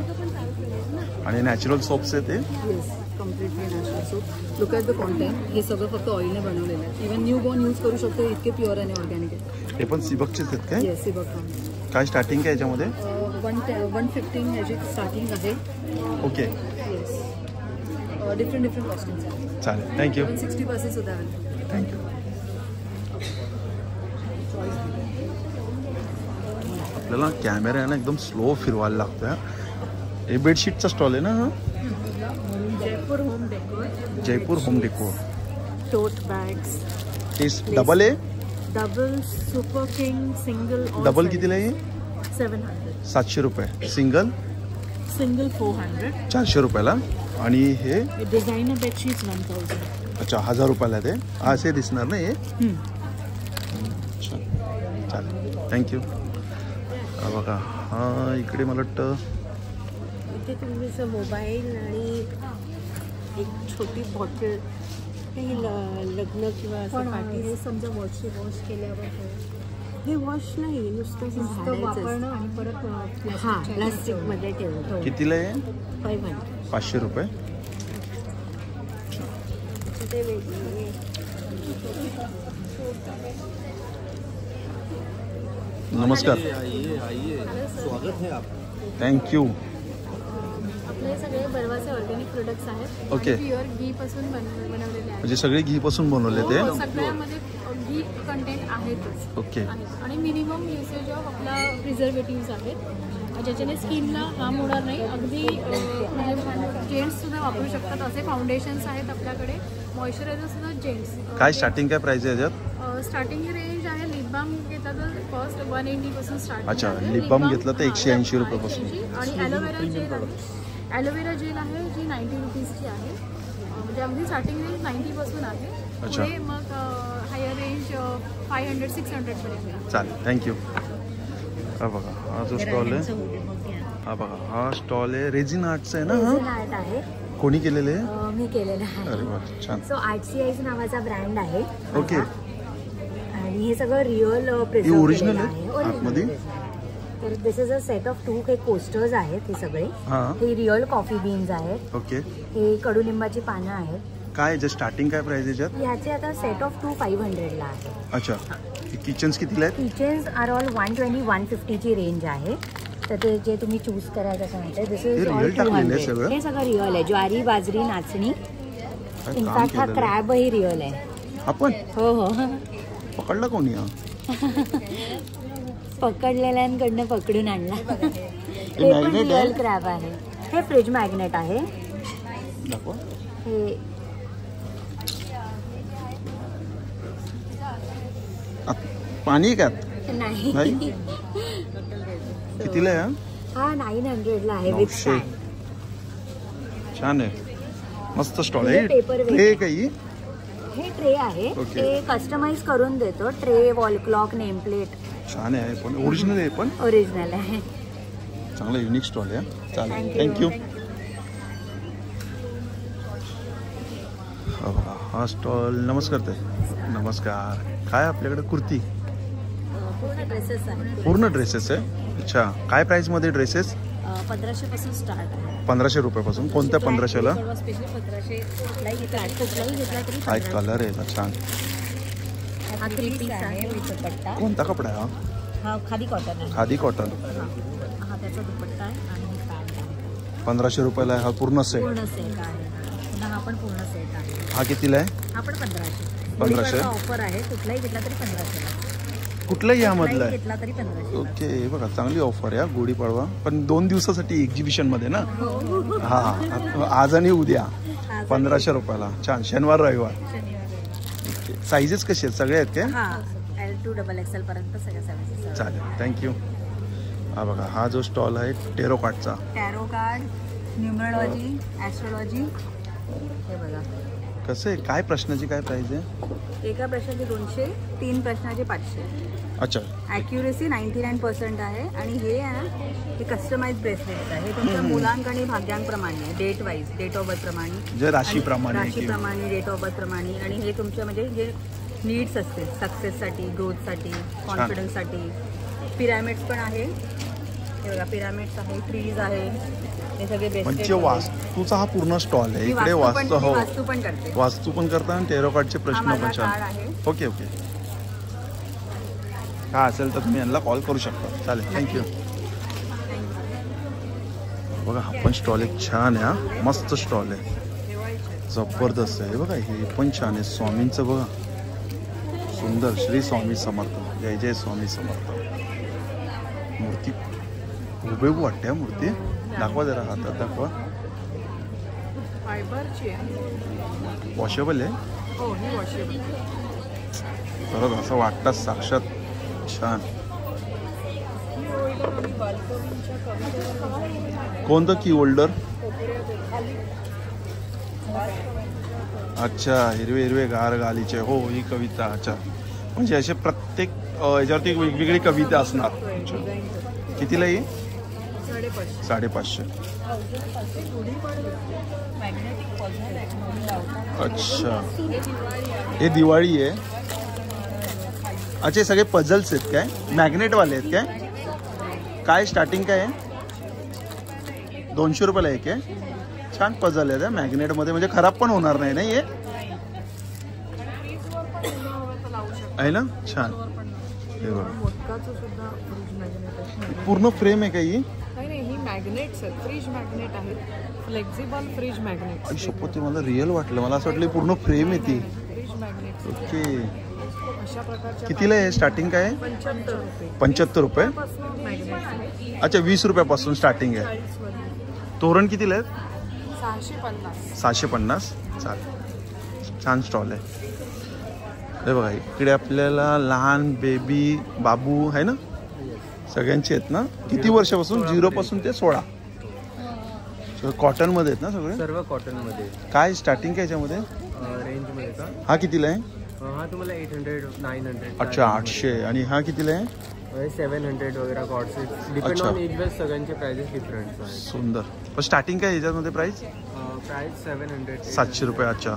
आणि नॅचरल सोप्स आहे ते. Yes, completely natural soap. Look at the content. हे सगळं फक्त ऑइलने बनवलेलं आहे. इव्हन न्यू बॉर्न यूज करू शकतो, इतके प्युअर आणि ऑर्गॅनिक आहे. हे पण सिबकचेच आहेत काय? येस, सिबकन. काय स्टार्टिंग काय याच्यामध्ये? 115 ह्याची स्टार्टिंग आहे. Okay, yes. डिफरंट कॉस्ट्युम्स आहेत. चालेल, थँक्यू. 60% सुद्धा आहे. थँक्यू. आपल्याला कॅमेरा आहे ना एकदम स्लो फिरवायला लागतोय. हे बेडशीटचा स्टॉल आहे ना. हा Jaipur home decor. Jaipur home decor. Tote bags. Double आहे? Double super king single. Double कितीला आहे? 700. 700 रुपये. सिंगल? सिंगल 400. 400 रुपयाला. आणि हे डिझायनर बेडशीट्स 1000. अच्छा 1000 रुपयाला ते असे दिसणार ना हे? चालेल थँक्यू. बघा हा इकडे मला वाटतं इथे तुमचं मोबाईल आणि एक छोटी बॉटल. काही लग्न किंवा असं पार्टी समजा वॉश केल्यावर हे वॉश नाही नुसतं वापरणं आणि परत प्लास्टिकमध्ये ठेवतो. कितीला आहे? 500 रुपये. ते वेगळे नमस्कार. स्वागत है आप. थँक्यू. आपले सगळे बर्वाचे ऑर्गॅनिक प्रोडक्ट्स आहेत. ओके. प्युअर घी पासून बनवलेले आहेत. म्हणजे सगळे घी पासून बनवले ते? सगळ्यामध्ये घी कंटेंट आहेतच. ओके. आणि मिनिमम युसेज ऑफ आपला प्रिझर्वेटिव्स आहेत ज्याच्याने स्किनला हार्म होणार नाही. अगदी जेंट्स सुद्धा वापरू शकतात असे फाउंडेशन्स आहेत आपल्याकडे. मॉइश्चरायझर सुद्धा जेंट्स. काय स्टार्टिंग काय प्राइस आहे याच्यात? स्टार्टिंग रेंज आहे लिप बाम घेतला तर कॉस्ट 180 पासून स्टार्ट. अच्छा लिप बाम घेतला तर 180 रुपयापासून. आणि ॲलोवेरा जेल आहे. ॲलोवेरा जेल आहे जी 90 रुपीजची आहे. म्हणजे अगदी स्टार्टिंग रेंज 90 पासून आहे. अच्छा. मग हायर रेंज 500-600 पर्यंत. चालेल थँक्यू. हा बघा हा जो स्टॉल आहे हा बघा हा स्टॉल आहे रेझिन आर्टचा आहे ना? आर्ट आहे. कोणी केलेलं आहे? मी केलेलं आहे. अरे वा छान. सो आर्टसीआयज नावाचा ब्रँड आहे. ओके. आणि हे सगळं रिअल ओरिजिनल आहे आतमध्ये. तर दिस इज अ सेट ऑफ 2 काही पोस्टर्स आहेत हे सगळे. हे रिअल कॉफी बीन्स आहेत. ओके. हे कडुलिंबाची पानं आहेत. काय जे स्टार्टिंग काय प्राइस याच्यात? याचे आता सेट ऑफ 2 500 ला आहे. अच्छा. किचन्स कितीला आहेत? किचन्स आर ऑल 120-150 ची रेंज आहे. तर ते जे तुम्ही चूज करायचं असं म्हणते दिस इज ऑल 200. हे सगळं रिअल आहे. ज्वारी बाजरी नाचणी. इनफॅक्ट हा क्रॅब ही रिअल आहे. आपण हो हो पकडला कोणी? पकडलेल्यांकडनं पकडून आणला. हे पण रिअल क्रॅब आहे. हे फ्रिज मॅग्नेट आहे. हे पाणी का नाही. कितीला आहे? हा 900 ला आहे विथ स्टँड. छान आहे मस्त स्टॉल आहे. ट्रे काही हे ट्रे आहे. ते कस्टमाइज करून देतो. Tray wall clock name plate. छान आहे पण ओरिजिनल आहे. पण ओरिजिनल आहे. चांगला युनिक स्टॉल आहे. चालेल थँक्यू. हा स्टॉल नमस्कार ताई. नमस्कार. काय आपल्याकडे कुर्ती? पूर्ण ड्रेसेस आहे. पूर्ण ड्रेसेस आहे. अच्छा काय प्राइस मध्ये ड्रेसेस? 1500 पासून स्टार्ट आहे. 1500 रुपयापासून. कोणत्या 1500ला? स्पेशल 1500 कुठलाही घेतला तरी. काय कलर आहे चांग. हा 3 पीस आहे विथ दुपट्टा. कोणता कपडा आहे हा? खादी कॉटन आहे. खादी कॉटन. हा त्याचा दुपट्टा आहे आणि पॅन्ट आहे. 1500 रुपयाला हा पूर्ण सेट. पूर्ण सेट आहे. हा पण पूर्ण सेट आहे. हा कितीला आहे? हा पण 1500. 1500 ऑफर आहे. कुठलाही घेतला तरी 1500 ला. कुठलाही यामधला आहे? घेतला तरी 1500. ओके बघा चांगली ऑफर आहे गुढीपाडवा. पण 2 दिवसासाठी एक्झिबिशन मध्ये ना? हा आज आणि उद्या 1500 रुपयाला. छान. शनिवार रविवार. साईजेस कसे आहेत? सगळे आहेत का? L2 XXL पर्यंत सगळ्या साईजेस. चालेल थँक्यू. हा बघा हा जो स्टॉल आहे टेरो कार्डचा. Tarot card numerology astrology. हे बघा कसं आहे? काय प्रश्नाची काय प्राइस आहे? एका प्रश्नाची 200. 3 प्रश्नाचे 500. अच्छा. ॲक्युरेसी 99% आहे. आणि हे आहे ना हे कस्टमाइज ब्रेसलेट आहे. हे तुमच्या मुलांक आणि भाग्यांप्रमाणे आहे. Date wise date of birth प्रमाणे. जे राशीप्रमाणे. राशीप्रमाणे डेट ऑफ बर्थ प्रमाणे. आणि हे तुमच्या म्हणजे जे नीड्स असतील सक्सेससाठी ग्रोथसाठी कॉन्फिडन्ससाठी. पिरॅमिड्स पण आहे. हे बघा पिरॅमिड्स आहे. ट्रीज आहे. हे सगळे म्हणजे ब्रेसलेट. वास्तूचा हा पूर्ण स्टॉल आहे. इकडे वास्तू हो पण करते. वास्तू पण करता आणि टेरो कार्डचे प्रश्न पण छान. Okay okay. काय असेल तर तुम्ही यांना कॉल करू शकता. चालेल थँक्यू. बघा हा पण स्टॉल एक छान आहे. हा मस्त स्टॉल आहे. जबरदस्त आहे. बघा हे पण छान आहे. स्वामींचं बघा सुंदर. श्री स्वामी समर्थ. जय जय स्वामी समर्थ. मूर्ती हुबेहूब वाटते. मूर्ती दाखवा जरा हातात दाखवा. फायबरची आहे. वॉशेबल आहे. हो, ही वॉशेबल. खरंच असं वाटतं साक्षात छान. कोणतं की होल्डर? अच्छा, हिरवे हिरवे गार गालीचे. हो, ही कविता. अच्छा, म्हणजे असे प्रत्येक याच्यावरती वेगवेगळी कविता असणार. कितीला ही? 550. अच्छा, हे दिवाळी आहे. अच्छा, हे सगळे पझल्स आहेत काय? मॅग्नेटवाले आहेत काय? काय स्टार्टिंग काय आहे? 200 रुपयाला एक आहे. छान पझल आहे मॅग्नेटमध्ये, म्हणजे खराब पण होणार नाही ना हे? आहे ना, छान. हे बघा, पूर्ण फ्रेम आहे का ही? नाही, ही मॅग्नेट्स आहेत, फ्रीज मॅग्नेट आहेत, फ्लेक्झिबल फ्रीज मॅग्नेट. आणि शपथ, मला रिअल वाटलं. मला असं वाटलं पूर्ण फ्रेम आहे ती. Fridge magnet. ओके. अशा प्रकारच्या कितीला आहे? स्टार्टिंग काय आहे? 75 रुपये. अच्छा, 20 रुपयापासून स्टार्टिंग आहे. तोरण कितीला आहेत? 650. चालेल, छान स्टॉल आहे. हे बघा, इकडे आपल्याला लहान बेबी बाबू आहे ना, सगळ्यांचे आहेत ना. किती वर्षापासून? 0 पासून ते 16. कॉटन मध्ये आहेत ना सगळे? सर्व कॉटन मध्ये. काय स्टार्टिंग काय याच्यामध्ये? रेंज मध्ये का? हा कितीला आहे? हा तुम्हाला 800, 900. अच्छा, 800. आणि हा कितीला आहे? 700 वगैरे co-ord set. Depend on age wise सगळ्यांचे प्राइसेस डिफरंट आहेत. सुंदर. पण स्टार्टिंग काय याच्यामध्ये प्राइस? प्राइस 700, 700 रुपये. अच्छा,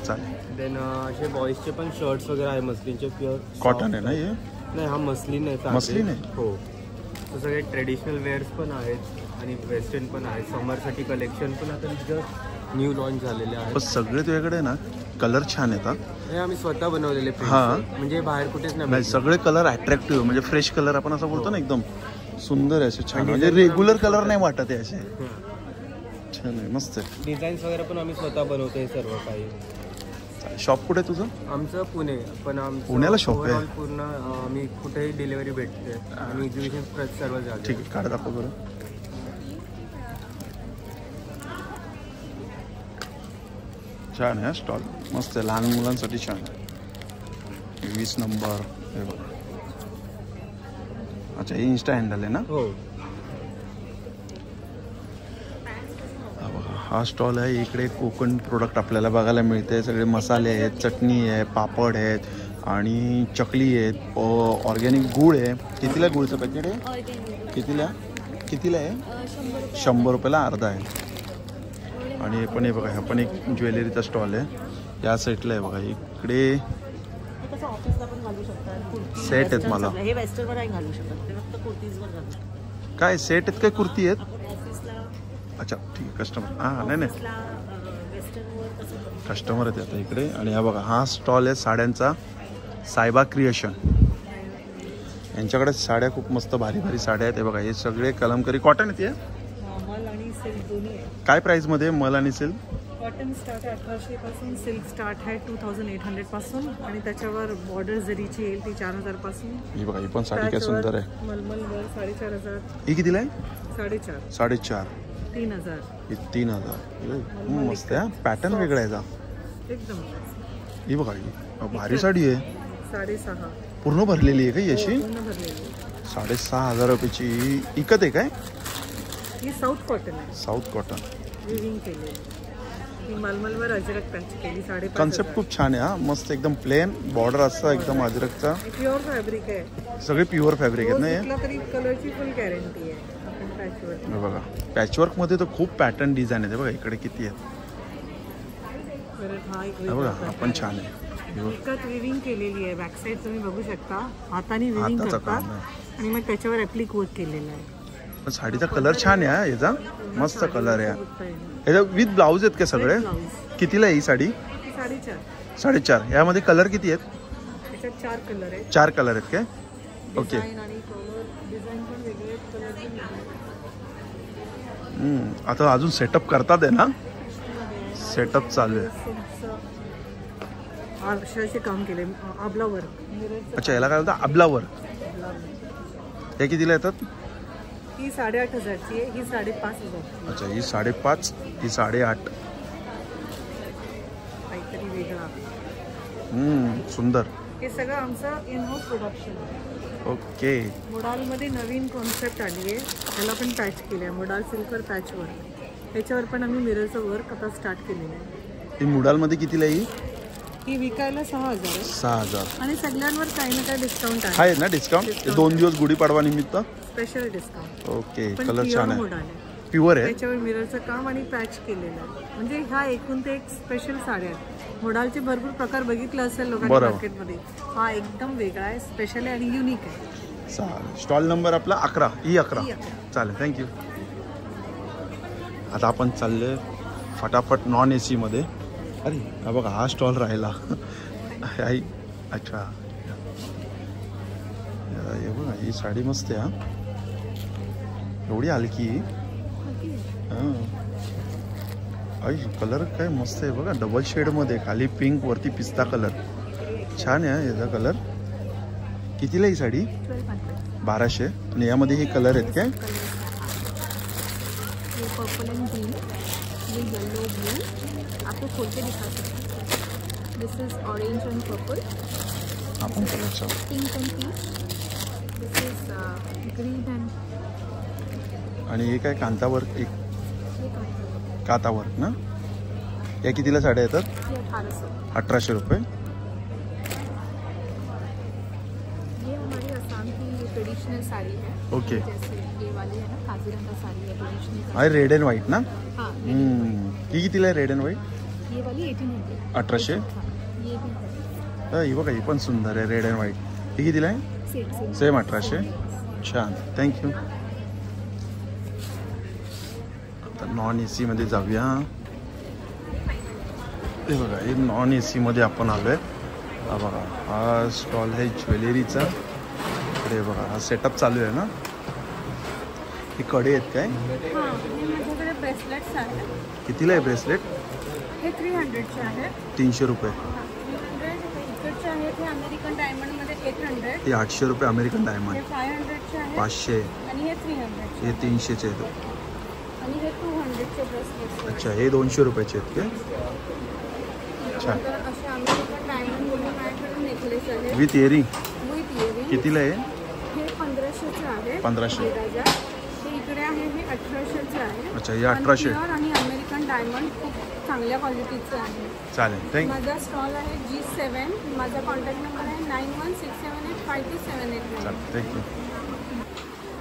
चालेल. देन असे बॉईजचे पण शर्ट्स वगैरे आहे मस्लिनचे, प्युअर कॉटन आहे ना हे? नाही, हा मस्लिन आहे. मस्लिन आहे? हो. तर सगळे ट्रेडिशनल वेअर्स पण आहेत आणि वेस्टर्न पण आहेत. समरसाठी कलेक्शन पण आता जस्ट न्यू लॉन्च झालेले आहेत. सगळे तुझ्याकडे ना कलर छान येतात. हे आम्ही स्वतः बनवलेले. हां, म्हणजे बाहेर कुठेच नाही. सगळे कलर अट्रॅक्टिव्ह, म्हणजे फ्रेश कलर आपण असं बोलतो ना, एकदम सुंदर आहे. असे छान, म्हणजे रेग्युलर कलर नाही वाटत आहे असे. छान आहे, मस्त आहे. डिझाईन्स वगैरे पण आम्ही स्वतः बनवतोय सर्व काही. शॉप कुठे आहे तुझं? आमचं पुणे. पण पुण्याला शॉप आहे? पूर्ण आम्ही कुठेही डिलिव्हरी भेटते आणि एक्झिबिशन सर्व जागा. ठीक आहे, काढ दाखव बरं. छान आहे स्टॉल, मस्त आहे. लहान मुलांसाठी छान आहे. 20 नंबर. हे बघा. अच्छा, हे इन्स्टा हँडल आहे ना? हो. हा स्टॉल आहे. इकडे कोकण प्रोडक्ट आपल्याला बघायला मिळते. सगळे मसाले आहेत, चटणी आहे, पापड आहेत आणि चकली आहेत. ऑर्गॅनिक गूळ आहे. कितीला गुळचं पॅकेट आहे? कितीला आहे? 100 रुपयाला अर्धा आहे. आणि हे पण, हे बघा, हा पण एक ज्वेलरीचा स्टॉल आहे. या साईडला आहे बघा. इकडे सेट आहेत. मला काय सेट आहेत काय कुर्ती आहेत? अच्छा, ठीक आहे. कस्टमर, हां, नाही कस्टमर आहेत आता इकडे. आणि हा बघा, हा स्टॉल आहे साड्यांचा, सायबा क्रिएशन. यांच्याकडे साड्या खूप मस्त भारी भारी साड्या आहेत. हे बघा, हे सगळे कलमकरी कॉटन आहेत. मल आणि सिल्क दोन्ही आहे. काय प्राइस मध्ये मल आणि सिल्क? कॉटन स्टार्ट आहे 1800 पासून, सिल्क स्टार्ट आहे 2800 पासून आणि त्याच्यावर बॉर्डर जरीची येईल ती 4000 पासून. ही बघा, ही पण साडी काय सुंदर आहे. मलमल वर 4500. ही कितीला आहे? 4.5. 3000. ही 3000. मस्त आहे. पॅटर्न वेगळा आहे का एकदम? ही बघा, ही भारी साडी आहे. 6.5. पूर्ण भरलेली आहे का ही अशी? 6,500 रुपयाची. इकत आहे काय? ही साऊथ कॉटन आहे. साऊथ कॉटन विविंग केलेली. ही मलमलवर अजरक पॅच केली. 5,500. कॉन्सेप्ट खूप छान आहे. हा, मस्त एकदम प्लेन बॉर्डर असतं एकदम अजरकचा. प्युअर फॅब्रिक आहे. सगळे प्युअर फॅब्रिक आहेत ना हे? कुठला तरी कलरची फुल गॅरंटी आहे. हे बघा, पॅचवर्क मध्ये तर खूप पॅटर्न डिझाईन आहे. बघा इकडे किती आहेत. बघा, हा पण छान आहे. विकत विविंग केलेली आहे. बॅक साईड तुम्ही बघू शकता, हाताने विविंग करतात आणि मग त्याच्यावर ॲप्लिक वर्क केलेलं आहे. साडीचा कलर छान आहे. याचा मस्त कलर आहे. याचा विथ ब्लाऊज आहेत का सगळे? कितीला आहे ही साडी? 4.5. यामध्ये कलर किती आहेत? त्याच्यात 4 कलर आहेत. 4 कलर आहेत काय? ओके. आता अजून सेटअप करतात आहे ना? सेटअप चालू आहे. आरशाचे काम केले, आबलावर. अच्छा, याला काय बोलतात? आबलावर. हे कितीला येतात? ही 8,500ची आहे, ही 5,500. अच्छा, ही 5,500, ही 8,500. काहीतरी वेगळा. सुंदर. हे सगळं आमचं इन हाऊस प्रोडक्शन आहे. ओके. मोडालमध्ये नवीन कॉन्सेप्ट आली आहे, ह्याला पण पॅच केलं आहे. मोडाल सिल्कर पॅचवर, ह्याच्यावर पण आम्ही मिररचं वर्क आता स्टार्ट केलेलं आहे. ही मोडालमध्ये कितीला येईल? ही विकायला 6,000 आहे. 6,000. आणि सगळ्यांवर काही ना काही डिस्काउंट आहे. आहे ना डिस्काउंट? 2 दिवस गुढीपाडवा निमित्त स्पेशल डिस्काउंट. ओके. कलर छान आहे, मोडाल आहे, प्युअर आहे. त्याच्यावर मिररचं काम आणि पॅच केलेलं आहे. म्हणजे ह्या एकूण ते एक स्पेशल साड्या आहेत. मोडालचे भरपूर प्रकार बघितलं असेल लोकांनी मार्केटमध्ये. हा एकदम वेगळा आहे, स्पेशल आहे आणि युनिक आहे. चालेल. स्टॉल नंबर आपला 11 E11. चालेल, थँक्यू. आता आपण चालले फटाफट नॉन AC मध्ये. अरे हा बघा, हा स्टॉल राहिला. आई अच्छा, हे बघा ही साडी मस्त आहे. एवढी हलकी. हां, आई कलर काय मस्त आहे बघा, डबल शेडमध्ये, खाली पिंक वरती पिस्ता कलर. छान आहे याचा कलर. कितीला ही साडी? 1200. आणि यामध्ये हे कलर आहेत काय? पर्पल एंड ग्रीन, ये येलो ब्लू, आपको खोल के दिखा सकते हैं. This is orange and purple. आपण कलरचा pink and peach. This is green and. आणि हे काय कांतावर, एक कातावर ना. या कितीला साड्या येतात? 1800 रुपये. ये हमारी असम की ट्रेडिशनल साड़ी है. ओके. जैसे ये वाली है ना, काजीरंगा साड़ी है ट्रेडिशनल. आहे रेड अँड व्हाईट ना. हाँ. ही कितीला आहे रेड अँड व्हाईट? ये वाली 1800. 1800. ये भी ही बघा, ही पण सुंदर आहे रेड अँड व्हाईट. ही कितीला आहे? सेम 1800. छान, थँक्यू. आता नॉन AC मध्ये जाऊया. हे बघा, हे नॉन AC मध्ये आपण आलोय. हा बघा, हा स्टॉल आहे ज्वेलरीचा. इकडे बघा, हा सेटअप चालू आहे ना. हे कडे आहेत काय? हां, हे माझ्याकडे ब्रेसलेट्स आहेत. कितीला आहे ब्रेसलेट? हे 300चे आहे. 300 रुपये. 300 इकडचे आहे ते अमेरिकन डायमंडमध्ये 800. हे 800 रुपये अमेरिकन डायमंड. हे 500चे आहे. 500. आणि हे 300चे. हे 300चे आहेत. आणि हे 200चे ब्रेसलेट्स. अच्छा, हे 200 रुपयाचे आहेत काय? छान. तर असे अमेरिकन डायमंड म्हणून माझ्याकडे नेकलेस आहे. With earring. With earring. कितीला आहे? हे 1500चे आहे. 1500. हे इकडे आहे, हे 1800चे आहे. अच्छा, हे 1800. आणि अमेरिकन डायमंड खूप चांगल्या क्वालिटीचे आहे. चालेल, थँक्यू. माझा स्टॉल आहे G7. माझा कॉन्टॅक्ट नंबर आहे 9167852789. चालेल, थँक्यू.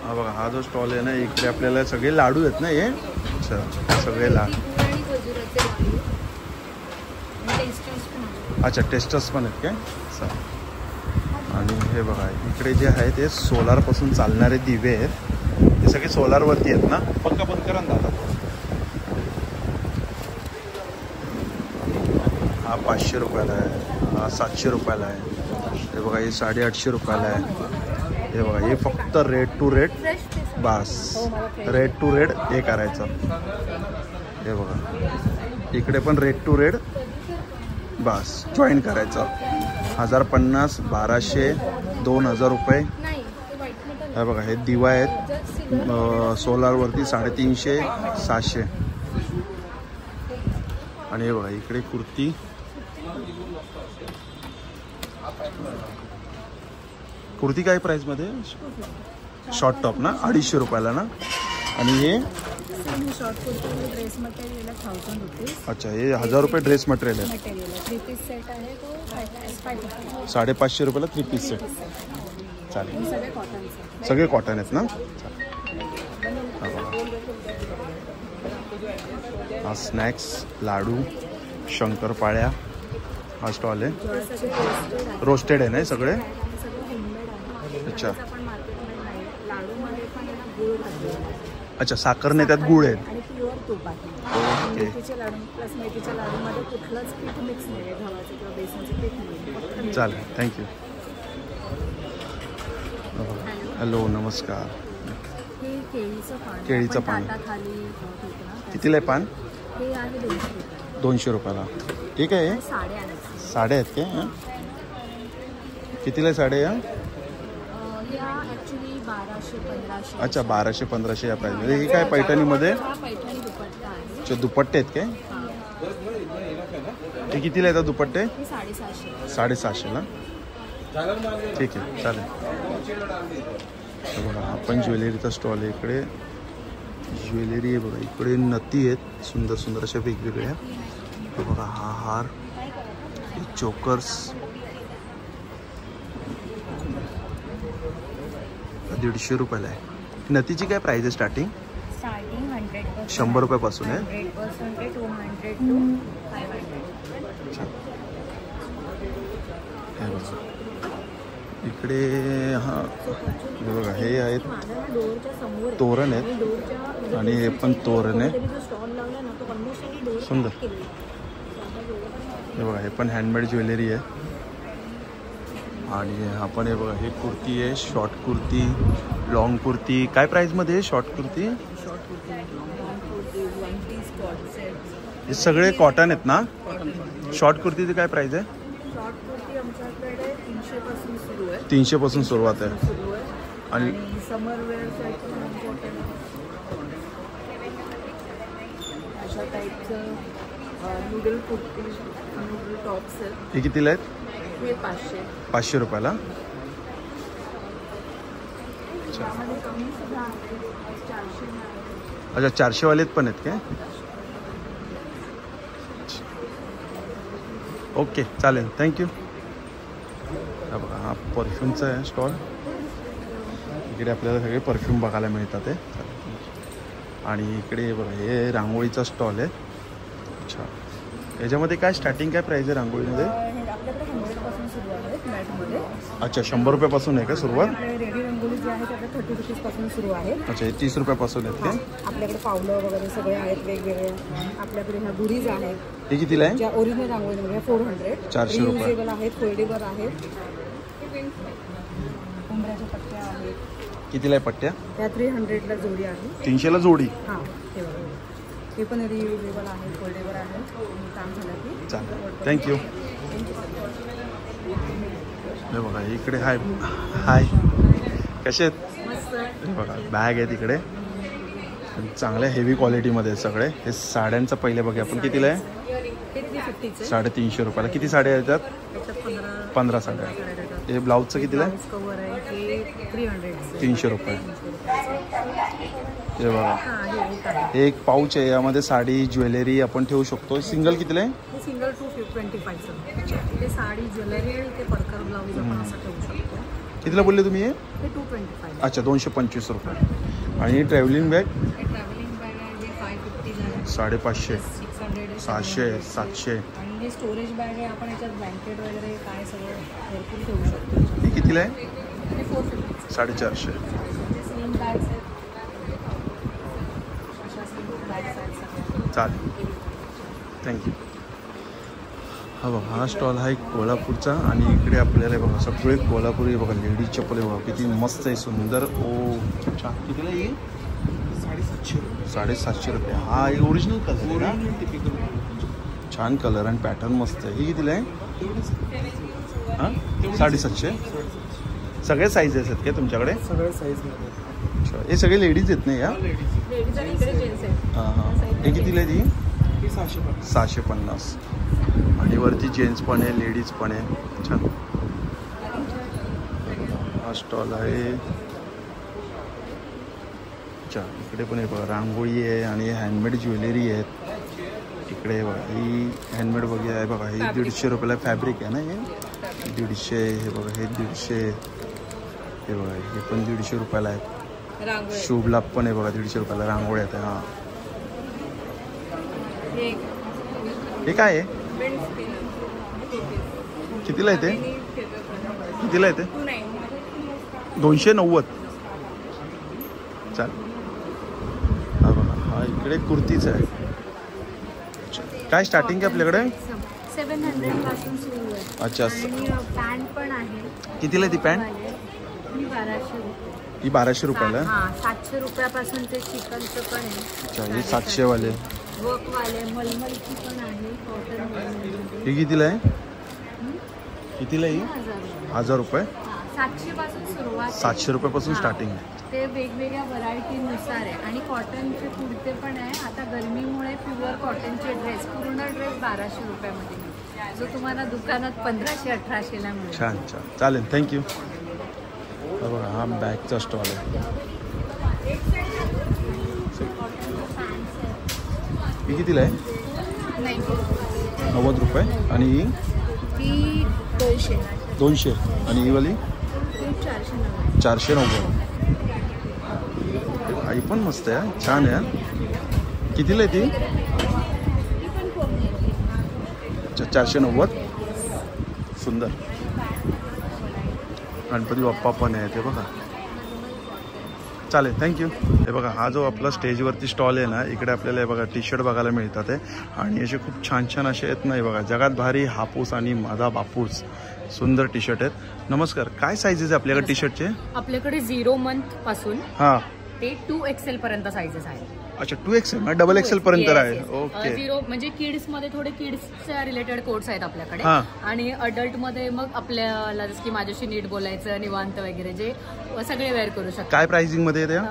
हा बघा, हा जो स्टॉल आहे ना, इकडे आपल्याला सगळे लाडू आहेत ना हे. अच्छा, सगळे लाडू. अच्छा, टेस्टर्स पण आहेत काय? चालेल. आणि हे बघा, इकडे जे आहे ते सोलारपासून चालणारे दिवे आहेत. हे सगळे सोलारवरती आहेत ना. पक्का बंद करा ना दादा. हा 500 रुपयाला आहे. हा 700 रुपयाला आहे. हे बघा, हे 850 रुपयाला आहे. हे बघा, हे फक्त रेड टू रेड. बस रेड टू रेड हे करायचं. हे बघा, इकडे पण रेड टू रेड. बस जॉईन करायचं. 1050, 1200, 2000 रुपये. हे बघा, हे दिवा आहेत सोलारवरती 350, 700. आणि हे बघा, इकडे कुर्ती. कुर्ती काय प्राईसमध्ये? शॉर्ट टॉप ना, 250 रुपयाला ना. आणि हे शॉर्ट कुर्ती ड्रेस मटेरियल आहे 1000 रुपीज. अच्छा, हे 1000 रुपये ड्रेस मटेरियल आहे. 3 पीस सेट आहे तो 550 रुपयाला 3 पीस सेट. चालेल. सगळे कॉटन. सगळे कॉटन आहेत ना. हा स्नॅक्स, लाडू, शंकरपाळ्या हा स्टॉल आहे. रोस्टेड आहे ना सगळे. अच्छा अच्छा, साखर नाही त्यात गुळ आहेत. आणि प्युअर तूप आहे. ओके. मेथीचे लाडू प्लस मेथीच्या लाडूमध्ये कुठलंच पीठ मिक्स नाही आहे, गव्हाचं किंवा बेसनचं पीठ नाही. चालेल, थँक्यू. हॅलो, नमस्कार. हे केळीचं पान. केळीचं पान खाली कितीला आहे पान? हे आहे 200 रुपये. 200 रुपयाला. ठीक आहे. साड्या आहेत. साड्या आहेत काय? कितीला आहे साड्या? या ॲक्च्युली 1200-1500. अच्छा, 1200-1500 या प्राईसमध्ये. ही काय पैठणीमध्ये? पैठणी दुपट्टा आहे. दुपट्टे आहेत काय? हे कितीला येतात दुपट्टे? 750. 750ला. ठीक आहे, चालेल. बघा आपण ज्वेलरीचा स्टॉल आहे. इकडे ज्वेलरी आहे बघा. इकडे नथी आहेत सुंदर सुंदर अशा वेगवेगळ्या. बघा हा हार, चोकर्स 150 रुपयाला आहे. नथीची काय प्राइस आहे स्टार्टिंग? 100 रुपयापासून आहे. इकडे हा बघा हे आहेत तोरण आहेत आणि हे पण तोरण आहे सुंदर. हे बघा हे पण हँडमेड ज्वेलरी आहे. आणि हा पण हे बघा हे कुर्ती आहे, शॉर्ट कुर्ती, लॉंग कुर्ती. काय प्राईसमध्ये आहे शॉर्ट कुर्ती? हे सगळे कॉटन आहेत ना? शॉर्ट कुर्तीची काय प्राईस आहे? 300 पासून सुरुवात आहे. आणि समर वेअर अशा टाईपचं नूडल कुर्ती, नूडल टॉप्स आहेत. हे कितीला आहेत? हे 500 रुपयाला. अच्छा 400 वालेत पण आहेत काय? ओके चालेल, थँक्यू. बघा हा परफ्यूमचा आहे स्टॉल. इकडे आपल्याला सगळे परफ्यूम बघायला मिळतात आहे. आणि इकडे बघा हे रांगोळीचा स्टॉल आहे. अच्छा याच्यामध्ये काय स्टार्टिंग काय प्राईस आहे रांगोळीमध्ये? आपल्याकडे 100 पासून सुरू आहे मॅटमध्ये. अच्छा 100 रुपयापासून आहे का सुरुवात? रेडी रंगोली जी आहे त्याला 30 रुपीज पासून सुरू आहे. अच्छा हे 30 रुपयापासून आहेत काय? आपल्याकडे पावलं वगैरे सगळे आहेत वेगवेगळे. आपल्याकडे ह्या गुरीज आहेत. हे कितीला आहे? ज्या ओरिजिनल रांगोळी 400. 400 रुपये. रियुजेबल आहेत, फोल्डेबल आहेत. उंबऱ्याच्या पट्ट्या आहेत. कितीला आहे पट्ट्या? त्या 300ला जोडी आहे. 300ला जोडी? हां हे पण रियुजेबल आहे, फोल्डेबल आहे. काम झालं की चालेल, थँक्यू. हे बघा इकडे हाय हाय कसे आहेत? बघा बॅग आहे तिकडे चांगल्या हेवी क्वालिटीमध्ये आहेत सगळे. हे साड्यांचं पहिले बघा आपण कितीला आहे? 350 रुपयाला. किती साड्या येतात? 15 साड्या. हे ब्लाऊजचं कितीला आहे? 300 रुपये. हे बघा एक पाऊच आहे, यामध्ये साडी ज्वेलरी आपण ठेवू शकतो. सिंगल कितीला आहे? सिंगल 225. ते साडी ज्वेलरी ते परकर ब्लाऊज आपण असं ठेवू शकतो. कितीला बोलले तुम्ही? हे 225. अच्छा 225 रुपये. आणि ट्रॅव्हलिंग बॅग? ट्रॅव्हलिंग बॅग आहे 550 550, 600, 700. आणि जे स्टोरेज बॅग आहे आपण याच्यात ब्लँकेट वगैरे काय सगळं भरपूर ठेवू शकतो. ही कितीला आहे? 450. 450. स्लिम बॅग्स आहेत. अशा स्लिम बॅग्स आहेत सगळ्या. चालेल, थँक्यू. हा बघा हा स्टॉल आहे कोल्हापूरचा. आणि इकडे आपल्याला बघा सगळे कोल्हापुरी बघा लेडीज चप्पल आहे बघा किती मस्त आहे सुंदर. ओ छान. कितीला येईल? 750 रुपये. हा एक ओरिजिनल कलर आहे ना? टिपिकल छान कलर आणि पॅटर्न मस्त आहे. ही कितीला आहे? हां 750. सगळे साईजेस आहेत का तुमच्याकडे? सगळे साईजमध्ये. अच्छा हे सगळे लेडीज आहेत नाही? हां हां हे कितीला आहे ती? 650. आणि वरती जेंट्स पण आहे लेडीज पण आहे. छान हा स्टॉल आहे. अच्छा इकडे पण आहे बघा रांगोळी आहे आणि हँडमेड ज्वेलरी आहेत. इकडे बघा ही हँडमेड वगैरे आहे बघा. ही 150 रुपयाला फॅब्रिक आहे ना? हे 150. हे बघा हे 150. हे बघा हे पण 150 रुपयाला आहे. शुभ लाभ पण आहे बघा 150 रुपयाला रांगोळी आहेत. हां हे काय आहे? कितीला येते? कितीला येते? 290. चाल हा बघा हा इकडे कुर्तीच आहे. काय स्टार्टिंग आहे आपल्याकडे? 700 पासून सुरू आहे. अच्छा आणि पॅन्ट पण आहे. कितीला ती पॅन्ट? ही 1200. ही 1200 रुपयाला? हां 700 रुपयापासून ते चिकनचं पण आहे. अच्छा हे 700 वाले. वर्कवाले मलमलची पण आहे. कॉटन. ही कितीला आहे? कितीला ही? 1000 रुपये. 700 पासून सुरुवात. 700 रुपयापासून स्टार्टिंग आहे. ते वेगवेगळ्या व्हरायटीनुसार आहे. आणि कॉटनचे कुर्ते पण आहे. आता गरमीमुळे प्युअर कॉटनचे ड्रेस पूर्ण ड्रेस 1200 रुपयामध्ये. जो तुम्हाला दुकानात 1500-1800ला मिळेल. छान छान, चालेल, थँक्यू. बघा हा बॅगचा स्टॉल आहे. ही कितीला आहे? 90 रुपये. आणि ती 200. आणि ही वाली 490. आई पण मस्त आहे, छान आहे. कितीला आहे ती? 490. सुंदर. गणपती बाप्पा पण आहे ते बघा. चालेल, थँक्यू. हे बघा हा जो आपला स्टेजवरती स्टॉल आहे ना, इकडे आपल्याला हे बघा टी शर्ट बघायला मिळतात आहे. आणि असे खूप छान छान असे आहेत ना, हे बघा जगात भारी हापूस आणि माझा बापूस, सुंदर टी शर्ट आहेत. नमस्कार, काय साईजेस आहे आपल्याकडे टी शर्टचे? आपल्याकडे 0 मंथ पासून हां ते 2XL पर्यंत साईजेस आहेत. अच्छा, 2XL म्हणजे डबल XL पर्यंत आहे. ओके. 0 म्हणजे किड्स मध्ये थोडे किड्सच्या रिलेटेड कोट्स आहेत आपल्याकडे. आणि अडल्ट मध्ये मग आपल्याला जसं की माझ्याशी नीट बोलायचं, निवांत वगैरे जे सगळे वेअर करू शकतात. काय प्राइसिंग मध्ये त्या?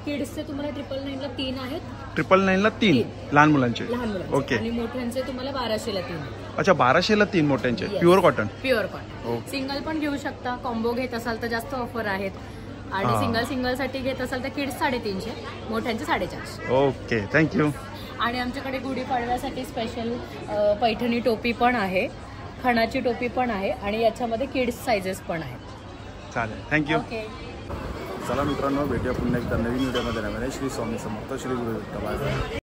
किड्सचे तुम्हाला 999ला 3 आहेत. 999ला 3 लहान मुलांचे. ओके. आणि मोठ्यांचे तुम्हाला 1200ला 3. अच्छा, 1200ला 3 मोठ्यांचे. Pure cotton. Pure cotton. Single पण घेऊ शकता. कॉम्बो घेत असाल तर जास्त ऑफर आहेत. आणि सिंगल साठी घेत असाल तर किड्स 350, मोठ्यांचे 450. Okay, thank you. आणि आमच्याकडे गुढीपाडव्यासाठी स्पेशल पैठणी टोपी पण आहे, खणाची टोपी पण आहे आणि याच्यामध्ये किड्स साइजेस पण आहेत. चालेल, थँक्यू. ओके. चला मित्रांनो, भेटूया पुन्हा एकदा नवीन व्हिडिओमध्ये. श्री स्वामी समर्थ, श्री गुरु दत्त. बाय.